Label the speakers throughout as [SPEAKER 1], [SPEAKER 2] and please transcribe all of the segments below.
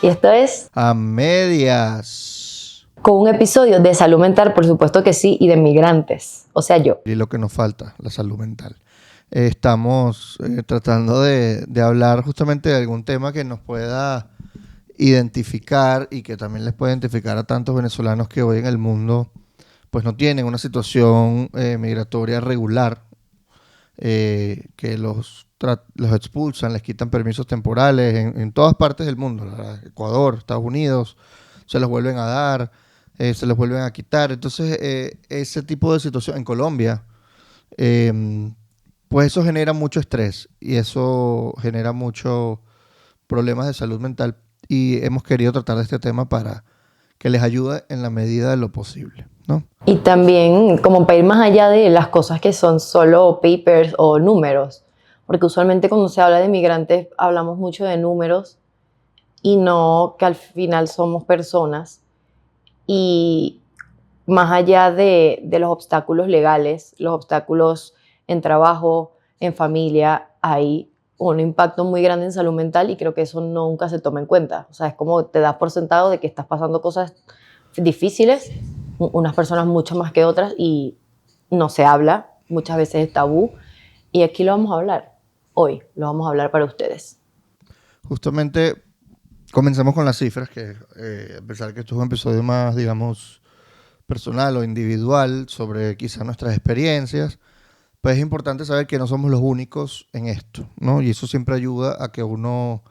[SPEAKER 1] Y esto es
[SPEAKER 2] A Medias.
[SPEAKER 1] con un episodio de salud mental, por supuesto que sí, y de migrantes, o sea, yo.
[SPEAKER 2] Y lo que nos falta, la salud mental. Estamos tratando de hablar justamente de algún tema que nos pueda identificar y que también les pueda identificar a tantos venezolanos que hoy en el mundo pues no tienen una situación migratoria regular, que los expulsan, les quitan permisos temporales en todas partes del mundo, Ecuador, Estados Unidos, se los vuelven a dar, se los vuelven a quitar. Entonces, ese tipo de situación en Colombia, pues eso genera mucho estrés y eso genera muchos problemas de salud mental y hemos querido tratar de este tema para que les ayude en la medida de lo posible, ¿no?
[SPEAKER 1] Y también como para ir más allá de las cosas que son solo papers o números, porque usualmente cuando se habla de migrantes hablamos mucho de números y no que al final somos personas. Y más allá de los obstáculos legales, los obstáculos en trabajo, en familia, hay un impacto muy grande en salud mental y creo que eso nunca se toma en cuenta. O sea, es como te das por sentado de que estás pasando cosas difíciles, unas personas mucho más que otras, y no se habla, muchas veces es tabú, y aquí lo vamos a hablar, hoy lo vamos a hablar para ustedes.
[SPEAKER 2] Justamente comenzamos con las cifras, que a pesar que esto es un episodio más, digamos, personal o individual sobre quizás nuestras experiencias, pues es importante saber que no somos los únicos en esto, ¿no? Y eso siempre ayuda a que uno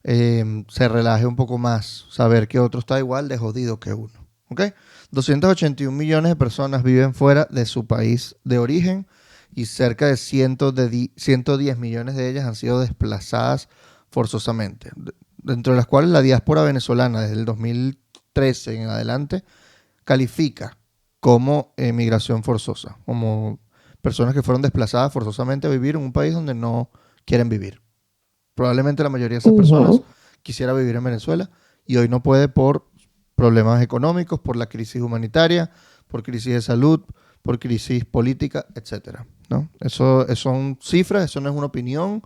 [SPEAKER 2] se relaje un poco más, saber que otro está igual de jodido que uno, ¿ok? 281 millones de personas viven fuera de su país de origen y cerca de 110 millones de ellas han sido desplazadas forzosamente, dentro de las cuales la diáspora venezolana desde el 2013 en adelante califica como migración forzosa, como personas que fueron desplazadas forzosamente a vivir en un país donde no quieren vivir. Probablemente la mayoría de esas personas quisiera vivir en Venezuela y hoy no puede por problemas económicos, por la crisis humanitaria, por crisis de salud, por crisis política, etcétera, ¿no? Eso son cifras, eso no es una opinión,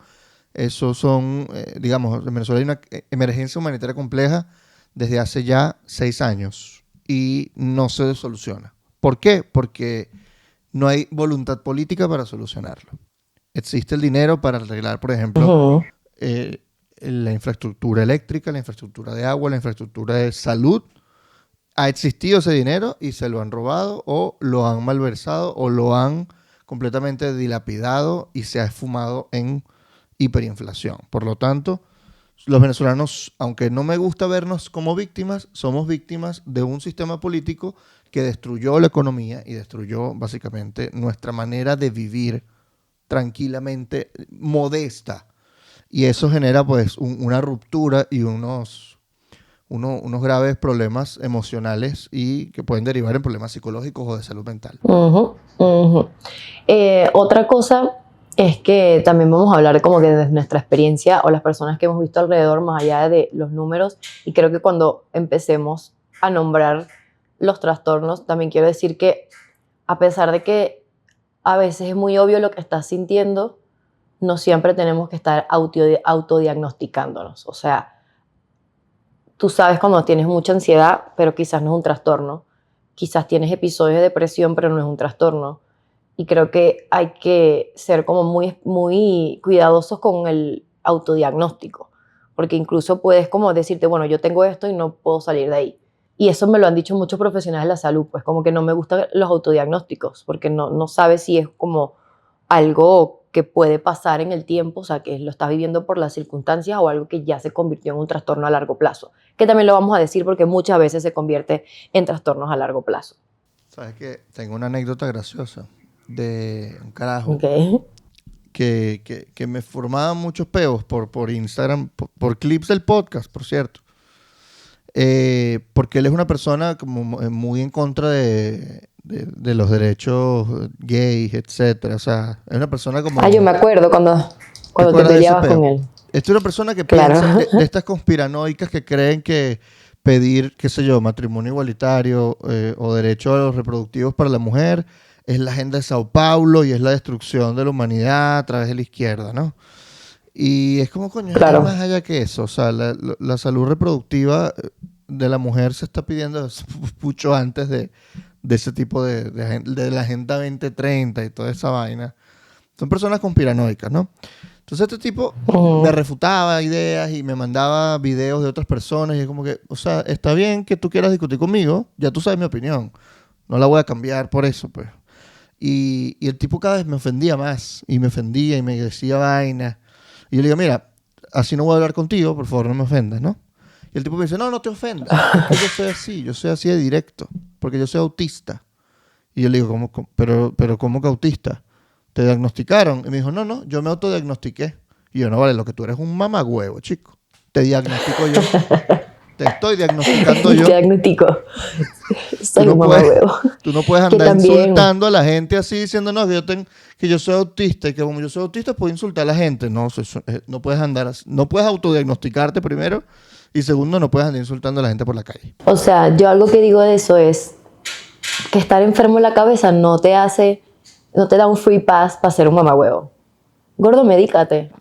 [SPEAKER 2] eso son, digamos, en Venezuela hay una emergencia humanitaria compleja desde hace ya 6 años y no se soluciona. ¿Por qué? Porque no hay voluntad política para solucionarlo. Existe el dinero para arreglar, por ejemplo, la infraestructura eléctrica, la infraestructura de agua, la infraestructura de salud. Ha existido ese dinero y se lo han robado o lo han malversado o lo han completamente dilapidado y se ha esfumado en hiperinflación. Por lo tanto, los venezolanos, aunque no me gusta vernos como víctimas, somos víctimas de un sistema político que destruyó la economía y destruyó básicamente nuestra manera de vivir tranquilamente, modesta. Y eso genera pues una ruptura y unos graves problemas emocionales y que pueden derivar en problemas psicológicos o de salud mental.
[SPEAKER 1] Otra cosa es que también vamos a hablar como que de nuestra experiencia o las personas que hemos visto alrededor más allá de los números, y creo que cuando empecemos a nombrar los trastornos también quiero decir que a pesar de que a veces es muy obvio lo que estás sintiendo, no siempre tenemos que estar autodiagnosticándonos. O sea, tú sabes cuando tienes mucha ansiedad, pero quizás no es un trastorno. Quizás tienes episodios de depresión, pero no es un trastorno. Y creo que hay que ser como muy, muy cuidadosos con el autodiagnóstico, porque incluso puedes como decirte, bueno, yo tengo esto y no puedo salir de ahí. Y eso me lo han dicho muchos profesionales de la salud, pues como que no me gustan los autodiagnósticos, porque no sabes si es como algo que puede pasar en el tiempo, o sea, que lo estás viviendo por las circunstancias, o algo que ya se convirtió en un trastorno a largo plazo, que también lo vamos a decir porque muchas veces se convierte en trastornos a largo plazo.
[SPEAKER 2] ¿Sabes qué? Tengo una anécdota graciosa de un carajo
[SPEAKER 1] Okay.
[SPEAKER 2] que me formaba muchos peos por Instagram, por clips del podcast, por cierto. Porque él es una persona como muy en contra de los derechos gays, etcétera. O sea, es una persona como...
[SPEAKER 1] Yo me acuerdo cuando te peleabas con él.
[SPEAKER 2] Esta es una persona que
[SPEAKER 1] Claro.
[SPEAKER 2] piensa de estas conspiranoicas que creen que pedir, qué sé yo, matrimonio igualitario o derechos reproductivos para la mujer es la agenda de Sao Paulo y es la destrucción de la humanidad a través de la izquierda, ¿no? Y es como, coño, es
[SPEAKER 1] Claro.
[SPEAKER 2] más allá que eso. O sea, la salud reproductiva de la mujer se está pidiendo mucho antes de ese tipo de la Agenda 2030 y toda esa vaina. Son personas conspiranoicas, ¿no? Entonces este tipo me refutaba ideas y me mandaba videos de otras personas y es como que, o sea, está bien que tú quieras discutir conmigo, ya tú sabes mi opinión. No la voy a cambiar por eso, pues. Y el tipo cada vez me ofendía más y me ofendía y me decía vainas. Y yo le digo, mira, así no voy a hablar contigo, por favor no me ofendas, ¿no? Y el tipo me dice, no, no te ofendas, es que yo soy así de directo, porque yo soy autista. Y yo le digo, pero ¿cómo que autista? ¿Te diagnosticaron? Y me dijo, no, no, yo me autodiagnostiqué. Y yo, no, vale, lo que tú eres un mamagüevo, chico. Te diagnostico yo. Te estoy diagnosticando yo.
[SPEAKER 1] Te diagnostico.
[SPEAKER 2] Tú
[SPEAKER 1] Soy
[SPEAKER 2] no
[SPEAKER 1] un
[SPEAKER 2] puedes,
[SPEAKER 1] mamahuevo.
[SPEAKER 2] tú no puedes
[SPEAKER 1] Que
[SPEAKER 2] andar
[SPEAKER 1] también,
[SPEAKER 2] insultando a la gente así diciendo, no, que yo soy autista y que como yo soy autista puedo insultar a la gente. No, no puedes andar así. No puedes autodiagnosticarte primero y segundo, no puedes andar insultando a la gente por la calle.
[SPEAKER 1] o sea, yo algo que digo de eso es que estar enfermo en la cabeza no te da un free pass para ser un mamahuevo. Gordo, medícate.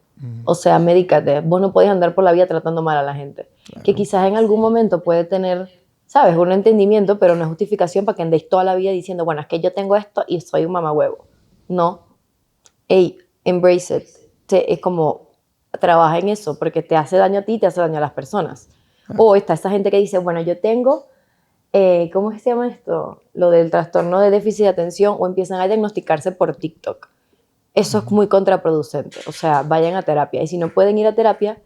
[SPEAKER 1] O sea, medícate. Vos no podés andar por la vida tratando mal a la gente.
[SPEAKER 2] Claro.
[SPEAKER 1] Que quizás en algún momento puede tener, ¿sabes? Un entendimiento, pero no es justificación para que andéis toda la vida diciendo, bueno, es que yo tengo esto y soy un mamahuevo. No. Ey, embrace it. Es como, trabaja en eso, porque te hace daño a ti y te hace daño a las personas. O está esa gente que dice, bueno, yo tengo, ¿cómo se llama esto? Lo del trastorno de déficit de atención, o empiezan a diagnosticarse por TikTok. Eso es muy contraproducente. O sea, vayan a terapia. Y si no pueden ir a terapia,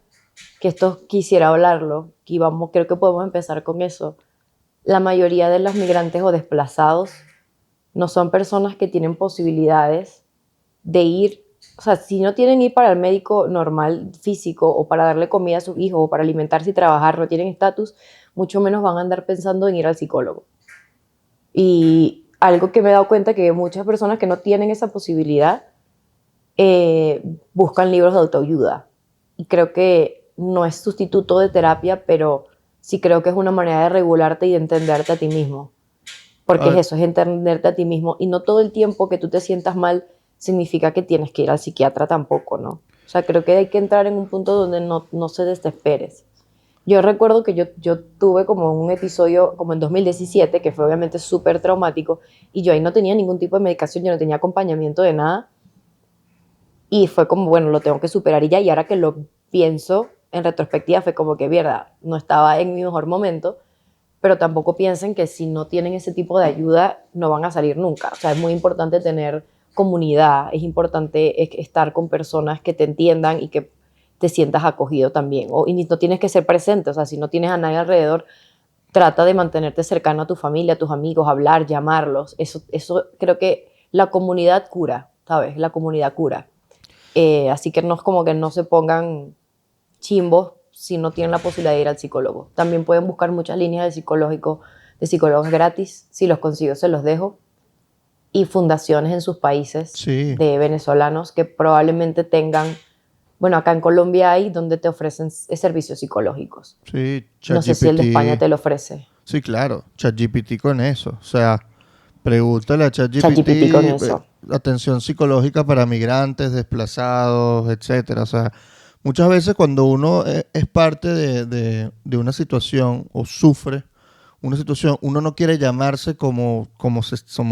[SPEAKER 1] que esto quisiera hablarlo, que creo que podemos empezar con eso. La mayoría de los migrantes o desplazados no son personas que tienen posibilidades de ir, o sea, si no tienen ir para el médico normal físico o para darle comida a sus hijos o para alimentarse y trabajar, no tienen estatus, mucho menos van a andar pensando en ir al psicólogo. Y algo que me he dado cuenta que muchas personas que no tienen esa posibilidad buscan libros de autoayuda. Y creo que no es sustituto de terapia, pero sí creo que es una manera de regularte y de entenderte a ti mismo. Porque es eso, es entenderte a ti mismo. Y no todo el tiempo que tú te sientas mal significa que tienes que ir al psiquiatra tampoco, ¿no? O sea, creo que hay que entrar en un punto donde no se desesperes. Yo recuerdo que yo tuve como un episodio como en 2017, que fue obviamente súper traumático, y yo ahí no tenía ningún tipo de medicación, yo no tenía acompañamiento de nada, y fue como, bueno, lo tengo que superar y ya, y ahora que lo pienso en retrospectiva fue como que, mierda, no estaba en mi mejor momento, pero tampoco piensen que si no tienen ese tipo de ayuda no van a salir nunca. O sea, es muy importante tener comunidad, es importante estar con personas que te entiendan y que te sientas acogido también. Y no tienes que ser presente, o sea, si no tienes a nadie alrededor, trata de mantenerte cercano a tu familia, a tus amigos, hablar, llamarlos. Eso creo que la comunidad cura, ¿sabes? La comunidad cura. Así que no es como que no se pongan chimbos si no tienen la posibilidad de ir al psicólogo. También pueden buscar muchas líneas de psicólogos gratis. Si los consigo, se los dejo. Y fundaciones en sus países de venezolanos que probablemente tengan, bueno, acá en Colombia hay donde te ofrecen servicios psicológicos.
[SPEAKER 2] Sí,
[SPEAKER 1] no sé si el de España te lo ofrece.
[SPEAKER 2] Sí, claro, ChatGPT con eso. O sea, pregúntale a
[SPEAKER 1] ChatGPT con eso.
[SPEAKER 2] Atención psicológica para migrantes, desplazados, etcétera. O sea, muchas veces cuando uno es parte de una situación o sufre una situación, uno no quiere llamarse como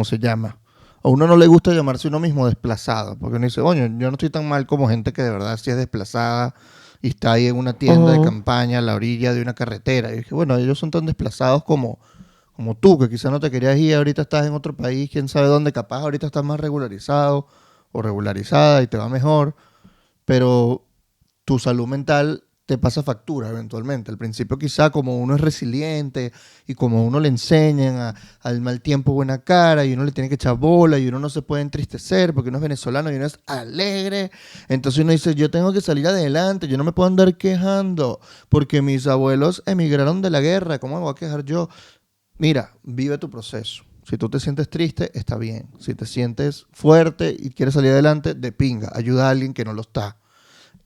[SPEAKER 2] se llama. A uno no le gusta llamarse uno mismo desplazado, porque uno dice, oye, yo no estoy tan mal como gente que de verdad sí es desplazada y está ahí en una tienda de campaña a la orilla de una carretera. Y dije, bueno, ellos son tan desplazados como tú, que quizás no te querías ir, ahorita estás en otro país, quién sabe dónde, capaz ahorita estás más regularizado o regularizada y te va mejor, pero tu salud mental te pasa factura eventualmente. Al principio quizá como uno es resiliente y como uno le enseñan al mal tiempo buena cara y uno le tiene que echar bola y uno no se puede entristecer porque uno es venezolano y uno es alegre. Entonces uno dice, yo tengo que salir adelante, yo no me puedo andar quejando porque mis abuelos emigraron de la guerra, ¿cómo me voy a quejar yo? Mira, vive tu proceso. Si tú te sientes triste, está bien. Si te sientes fuerte y quieres salir adelante, de pinga. Ayuda a alguien que no lo está.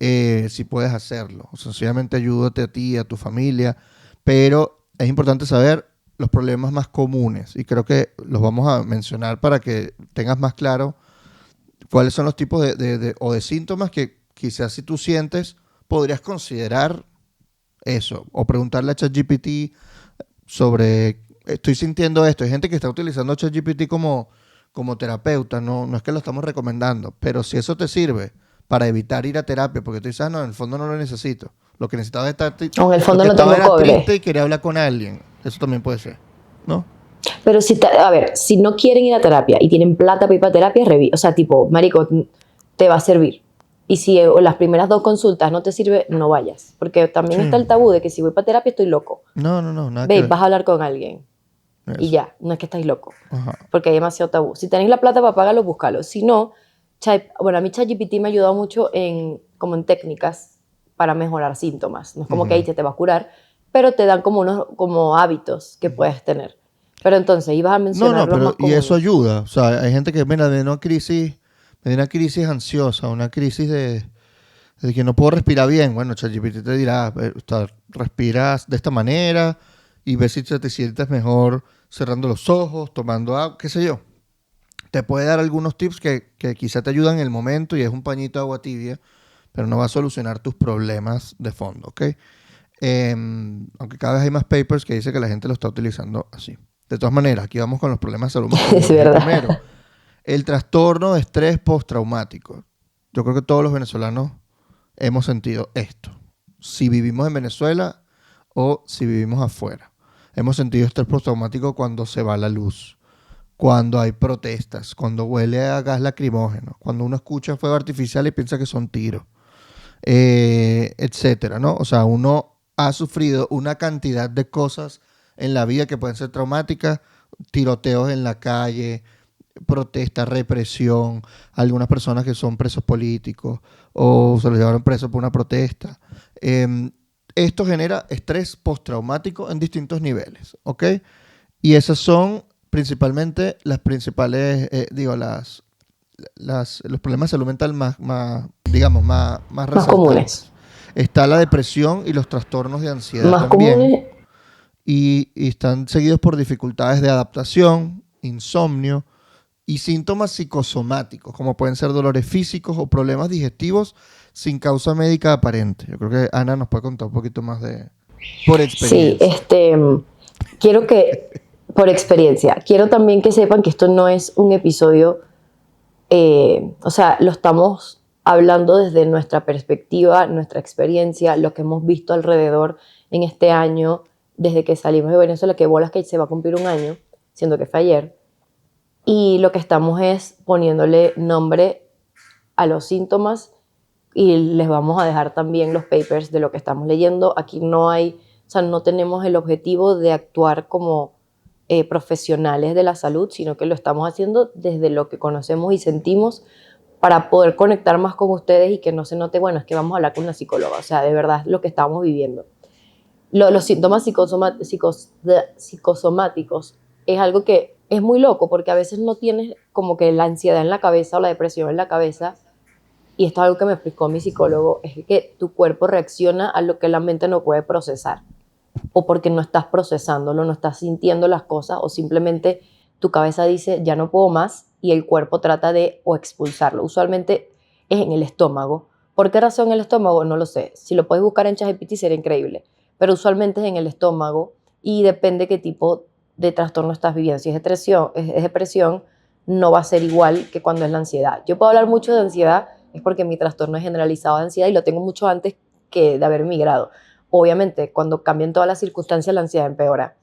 [SPEAKER 2] Si puedes hacerlo. Sencillamente ayúdate a ti, a tu familia. Pero es importante saber los problemas más comunes. Y creo que los vamos a mencionar para que tengas más claro cuáles son los tipos de síntomas que quizás si tú sientes, podrías considerar eso, o preguntarle a ChatGPT sobre, estoy sintiendo esto. Hay gente que está utilizando ChatGPT como terapeuta, no es que lo estamos recomendando, pero si eso te sirve para evitar ir a terapia, porque tú dices, no, en el fondo no lo necesito. Lo que necesitaba es estar
[SPEAKER 1] O en el
[SPEAKER 2] lo
[SPEAKER 1] fondo
[SPEAKER 2] que
[SPEAKER 1] no
[SPEAKER 2] estaba
[SPEAKER 1] tengo
[SPEAKER 2] era
[SPEAKER 1] cobre.
[SPEAKER 2] triste y quería hablar con alguien. Eso también puede ser, ¿no?
[SPEAKER 1] Pero a ver, si no quieren ir a terapia y tienen plata para ir a terapia, o sea, tipo, marico, te va a servir. Y si las primeras 2 consultas no te sirve, no vayas. Porque también está
[SPEAKER 2] Sí.
[SPEAKER 1] el tabú de que si voy para terapia estoy loco.
[SPEAKER 2] No, nada que
[SPEAKER 1] Ve,
[SPEAKER 2] ver.
[SPEAKER 1] vas a hablar con alguien y
[SPEAKER 2] Eso.
[SPEAKER 1] ya, no es que estáis loco.
[SPEAKER 2] Ajá.
[SPEAKER 1] Porque hay demasiado tabú. Si tenéis la plata para pagarlo, búscalo. Si no, bueno, a mí ChatGPT me ha ayudado mucho como en técnicas para mejorar síntomas. No es como que ahí
[SPEAKER 2] Ujú.
[SPEAKER 1] te va a curar, pero te dan como unos como hábitos que puedes tener. Pero entonces ibas a
[SPEAKER 2] No,
[SPEAKER 1] mencionar los
[SPEAKER 2] pero
[SPEAKER 1] más
[SPEAKER 2] y eso
[SPEAKER 1] comunes.
[SPEAKER 2] ayuda. O sea, hay gente que, mira, me da una crisis ansiosa, una crisis de que no puedo respirar bien. Bueno, ChatGPT te dirá, o sea, respiras de esta manera y ves si te sientes mejor cerrando los ojos, tomando agua, qué sé yo. Te puede dar algunos tips que quizá te ayudan en el momento y es un pañito de agua tibia, pero no va a solucionar tus problemas de fondo, ¿ok? Aunque cada vez hay más papers que dicen que la gente lo está utilizando así. De todas maneras, aquí vamos con los problemas de salud mental.
[SPEAKER 1] Es
[SPEAKER 2] El primero,
[SPEAKER 1] verdad.
[SPEAKER 2] el trastorno de estrés postraumático. Yo creo que todos los venezolanos hemos sentido esto. Si vivimos en Venezuela o si vivimos afuera. Hemos sentido estrés postraumático cuando se va la luz, cuando hay protestas, cuando huele a gas lacrimógeno, cuando uno escucha fuego artificial y piensa que son tiros, etcétera, ¿no? O sea, uno ha sufrido una cantidad de cosas en la vida que pueden ser traumáticas, tiroteos en la calle, protesta, represión, algunas personas que son presos políticos o se los llevaron presos por una protesta. Esto genera estrés postraumático en distintos niveles, ¿ok? Y esas son principalmente las principales, los problemas de salud mental digamos, más
[SPEAKER 1] Más comunes.
[SPEAKER 2] resaltantes. Está la depresión y los trastornos de ansiedad
[SPEAKER 1] Más
[SPEAKER 2] también,
[SPEAKER 1] comunes.
[SPEAKER 2] y están seguidos por dificultades de adaptación, insomnio, y síntomas psicosomáticos, como pueden ser dolores físicos o problemas digestivos sin causa médica aparente. Yo creo que Ana nos puede contar un poquito más por
[SPEAKER 1] Sí,
[SPEAKER 2] experiencia.
[SPEAKER 1] quiero que, por experiencia, quiero también que sepan que esto no es un episodio, o sea, lo estamos hablando desde nuestra perspectiva, nuestra experiencia, lo que hemos visto alrededor en este año, desde que salimos de Venezuela, que bolas que se va a cumplir un año, siendo que fue ayer, y lo que estamos es poniéndole nombre a los síntomas y les vamos a dejar también los papers de lo que estamos leyendo. Aquí no hay, o sea, no tenemos el objetivo de actuar como profesionales de la salud, sino que lo estamos haciendo desde lo que conocemos y sentimos para poder conectar más con ustedes y que no se note, bueno, es que vamos a hablar con una psicóloga, o sea, de verdad es lo que estamos viviendo. Los síntomas psicosomáticos es algo que es muy loco porque a veces no tienes como que la ansiedad en la cabeza o la depresión en la cabeza, y esto es algo que me explicó mi psicólogo, es que tu cuerpo reacciona a lo que la mente no puede procesar, o porque no estás procesándolo, no estás sintiendo las cosas, o simplemente tu cabeza dice, ya no puedo más, y el cuerpo trata de o expulsarlo. Usualmente es en el estómago. ¿Por qué razón el estómago? No lo sé. Si lo puedes buscar en ChatGPT sería increíble, pero usualmente es en el estómago y depende qué tipo de trastorno estás viviendo. Si es depresión, no va a ser igual que cuando es la ansiedad. Yo puedo hablar mucho de ansiedad, es porque mi trastorno es generalizado de ansiedad y lo tengo mucho antes que de haber migrado. Obviamente, cuando cambian todas las circunstancias, la ansiedad empeora.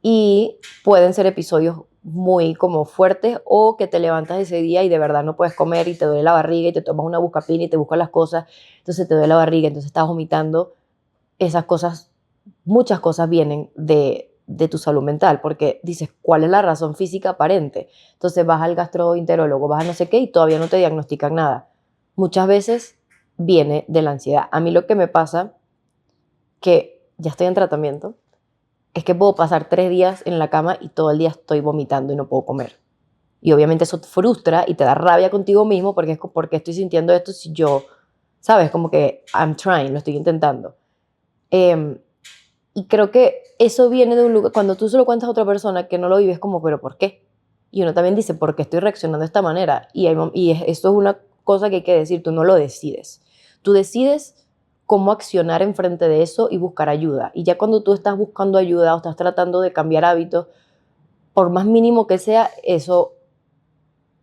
[SPEAKER 1] Y pueden ser episodios muy como fuertes o que te levantas ese día y de verdad no puedes comer y te duele la barriga y te tomas una buscapina y te buscas las cosas, entonces te duele la barriga, entonces estás vomitando. Esas cosas, muchas cosas vienen de tu salud mental, porque dices, ¿cuál es la razón física aparente? Entonces vas al gastroenterólogo, vas a no sé qué y todavía no te diagnostican nada. Muchas veces viene de la ansiedad. A mí lo que me pasa, que ya estoy en tratamiento, es que puedo pasar 3 días en la cama y todo el día estoy vomitando y no puedo comer. Y obviamente eso te frustra y te da rabia contigo mismo porque es porque estoy sintiendo esto si yo, ¿sabes? Como que I'm trying, lo estoy intentando. Eh, y creo que eso viene de un lugar, cuando tú se lo cuentas a otra persona que no lo vives como, pero ¿por qué? Y uno también dice, ¿por qué estoy reaccionando de esta manera? Y esto es una cosa que hay que decir, tú no lo decides. tú decides cómo accionar enfrente de eso y buscar ayuda. Y ya cuando tú estás buscando ayuda o estás tratando de cambiar hábitos, por más mínimo que sea, eso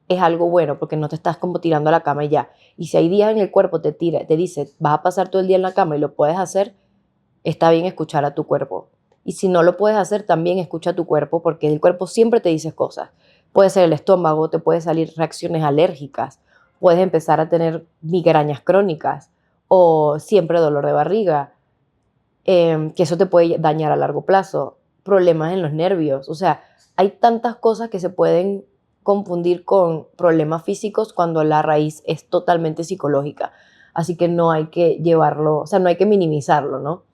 [SPEAKER 1] es algo bueno porque no te estás como tirando a la cama y ya. Y si hay días en el cuerpo te dice, vas a pasar todo el día en la cama y lo puedes hacer, está bien escuchar a tu cuerpo. Y si no lo puedes hacer, también escucha a tu cuerpo porque el cuerpo siempre te dice cosas. Puede ser el estómago, te puede salir reacciones alérgicas, puedes empezar a tener migrañas crónicas o siempre dolor de barriga, que eso te puede dañar a largo plazo, problemas en los nervios. O sea, hay tantas cosas que se pueden confundir con problemas físicos cuando la raíz es totalmente psicológica. Así que no hay que llevarlo, o sea, no hay que minimizarlo, ¿no?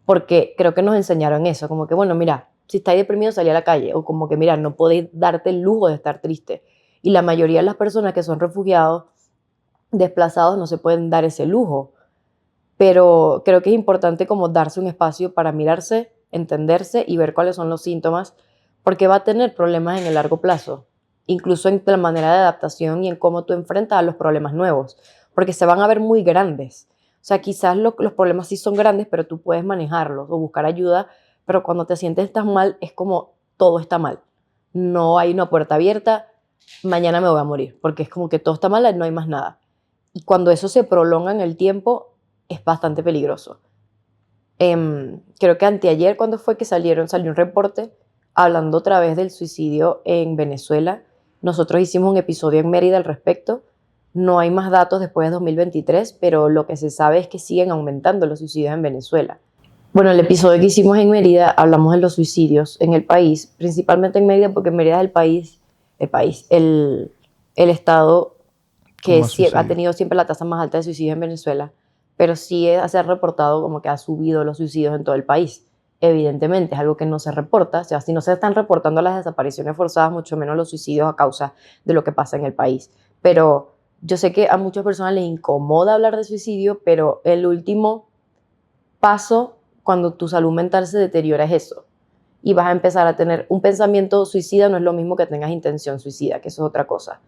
[SPEAKER 1] Porque creo que nos enseñaron eso, como que, bueno, mira, si estáis deprimido, salí a la calle, o como que, mira, no podéis darte el lujo de estar triste. Y la mayoría de las personas que son refugiados, desplazados, no se pueden dar ese lujo. Pero creo que es importante como darse un espacio para mirarse, entenderse y ver cuáles son los síntomas, porque va a tener problemas en el largo plazo, incluso en la manera de adaptación y en cómo tú enfrentas a los problemas nuevos, porque se van a ver muy grandes. O sea, quizás los problemas sí son grandes, pero tú puedes manejarlos o buscar ayuda, pero cuando te sientes tan mal es como todo está mal. No hay una puerta abierta, mañana me voy a morir, porque es como que todo está mal y no hay más nada. Y cuando eso se prolonga en el tiempo, es bastante peligroso. Creo que anteayer, cuando fue que salió un reporte hablando otra vez del suicidio en Venezuela. Nosotros hicimos un episodio en Mérida al respecto. No hay más datos después de 2023, pero lo que se sabe es que siguen aumentando los suicidios en Venezuela. Bueno, el episodio que hicimos en Mérida hablamos de los suicidios en el país, principalmente en Mérida, porque Mérida es el estado que ha tenido siempre la tasa más alta de suicidios en Venezuela, pero sí se ha reportado como que ha subido los suicidios en todo el país. Evidentemente es algo que no se reporta, o sea, si no se están reportando las desapariciones forzadas, mucho menos los suicidios a causa de lo que pasa en el país. Pero yo sé que a muchas personas les incomoda hablar de suicidio, pero el último paso cuando tu salud mental se deteriora es eso. Y vas a empezar a tener un pensamiento suicida, no es lo mismo que tengas intención suicida, que eso es otra cosa.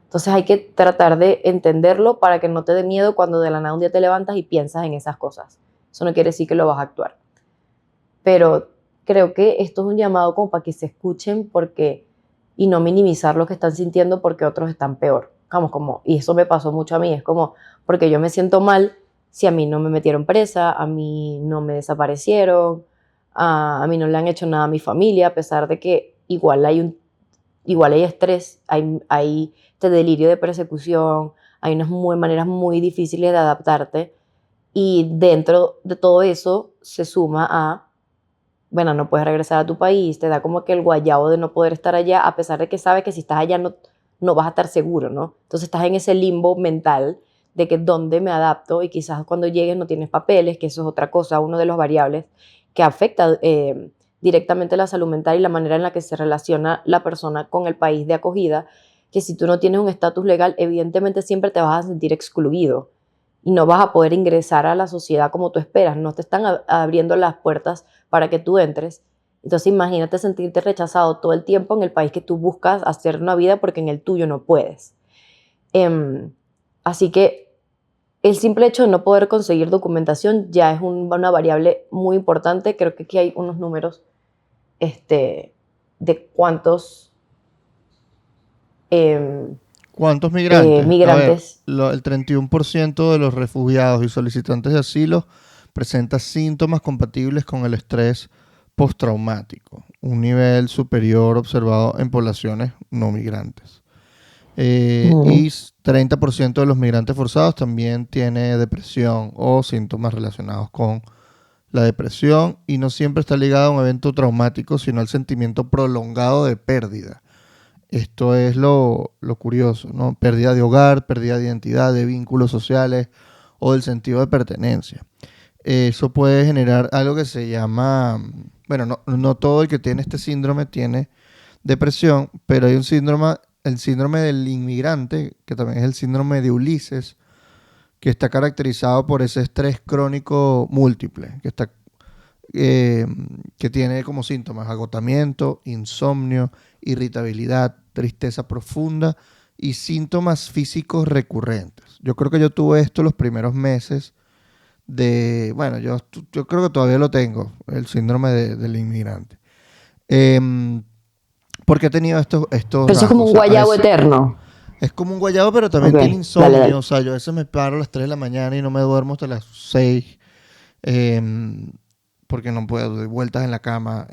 [SPEAKER 1] Entonces hay que tratar de entenderlo para que no te dé miedo cuando de la nada un día te levantas y piensas en esas cosas. Eso no quiere decir que lo vas a actuar. Pero creo que esto es un llamado como para que se escuchen y no minimizar lo que están sintiendo porque otros están peor. Y eso me pasó mucho a mí, es como, porque yo me siento mal si a mí no me metieron presa, a mí no me desaparecieron, a mí no le han hecho nada a mi familia, a pesar de que igual hay estrés, hay este delirio de persecución, hay unas maneras muy difíciles de adaptarte y dentro de todo eso se suma bueno, no puedes regresar a tu país, te da como que el guayabo de no poder estar allá, a pesar de que sabes que si estás allá no vas a estar seguro, ¿no? Entonces estás en ese limbo mental de que dónde me adapto y quizás cuando llegues no tienes papeles, que eso es otra cosa, uno de los variables que afecta directamente la salud mental y la manera en la que se relaciona la persona con el país de acogida, que si tú no tienes un estatus legal, evidentemente siempre te vas a sentir excluido y no vas a poder ingresar a la sociedad como tú esperas, no te están abriendo las puertas para que tú entres. Entonces imagínate sentirte rechazado todo el tiempo en el país que tú buscas hacer una vida porque en el tuyo no puedes. Así que el simple hecho de no poder conseguir documentación ya es una variable muy importante. Creo que aquí hay unos números de cuántos
[SPEAKER 2] ¿Cuántos migrantes?
[SPEAKER 1] migrantes.
[SPEAKER 2] A ver, el 31% de los refugiados y solicitantes de asilo presenta síntomas compatibles con el estrés postraumático, un nivel superior observado en poblaciones no migrantes. Y 30% de los migrantes forzados también tiene depresión o síntomas relacionados con la depresión, y no siempre está ligado a un evento traumático, sino al sentimiento prolongado de pérdida. Esto es lo curioso, ¿no? Pérdida de hogar, pérdida de identidad, de vínculos sociales o del sentido de pertenencia. Eso puede generar algo que se llama, bueno, no todo el que tiene este síndrome tiene depresión, pero hay el síndrome del inmigrante, que también es el síndrome de Ulises, que está caracterizado por ese estrés crónico múltiple, que tiene como síntomas agotamiento, insomnio, irritabilidad, tristeza profunda y síntomas físicos recurrentes. Yo creo que yo tuve esto los primeros meses bueno, yo creo que todavía lo tengo, el síndrome del inmigrante. Porque he tenido estos
[SPEAKER 1] Pero eso es como
[SPEAKER 2] rasgos.
[SPEAKER 1] un
[SPEAKER 2] O sea,
[SPEAKER 1] guayabo eterno.
[SPEAKER 2] es como un guayabo, pero también
[SPEAKER 1] Ok,
[SPEAKER 2] tiene
[SPEAKER 1] dale,
[SPEAKER 2] insomnio.
[SPEAKER 1] dale.
[SPEAKER 2] O sea, yo a veces me paro a las 3 de la mañana y no me duermo hasta las 6, porque no puedo, doy vueltas en la cama.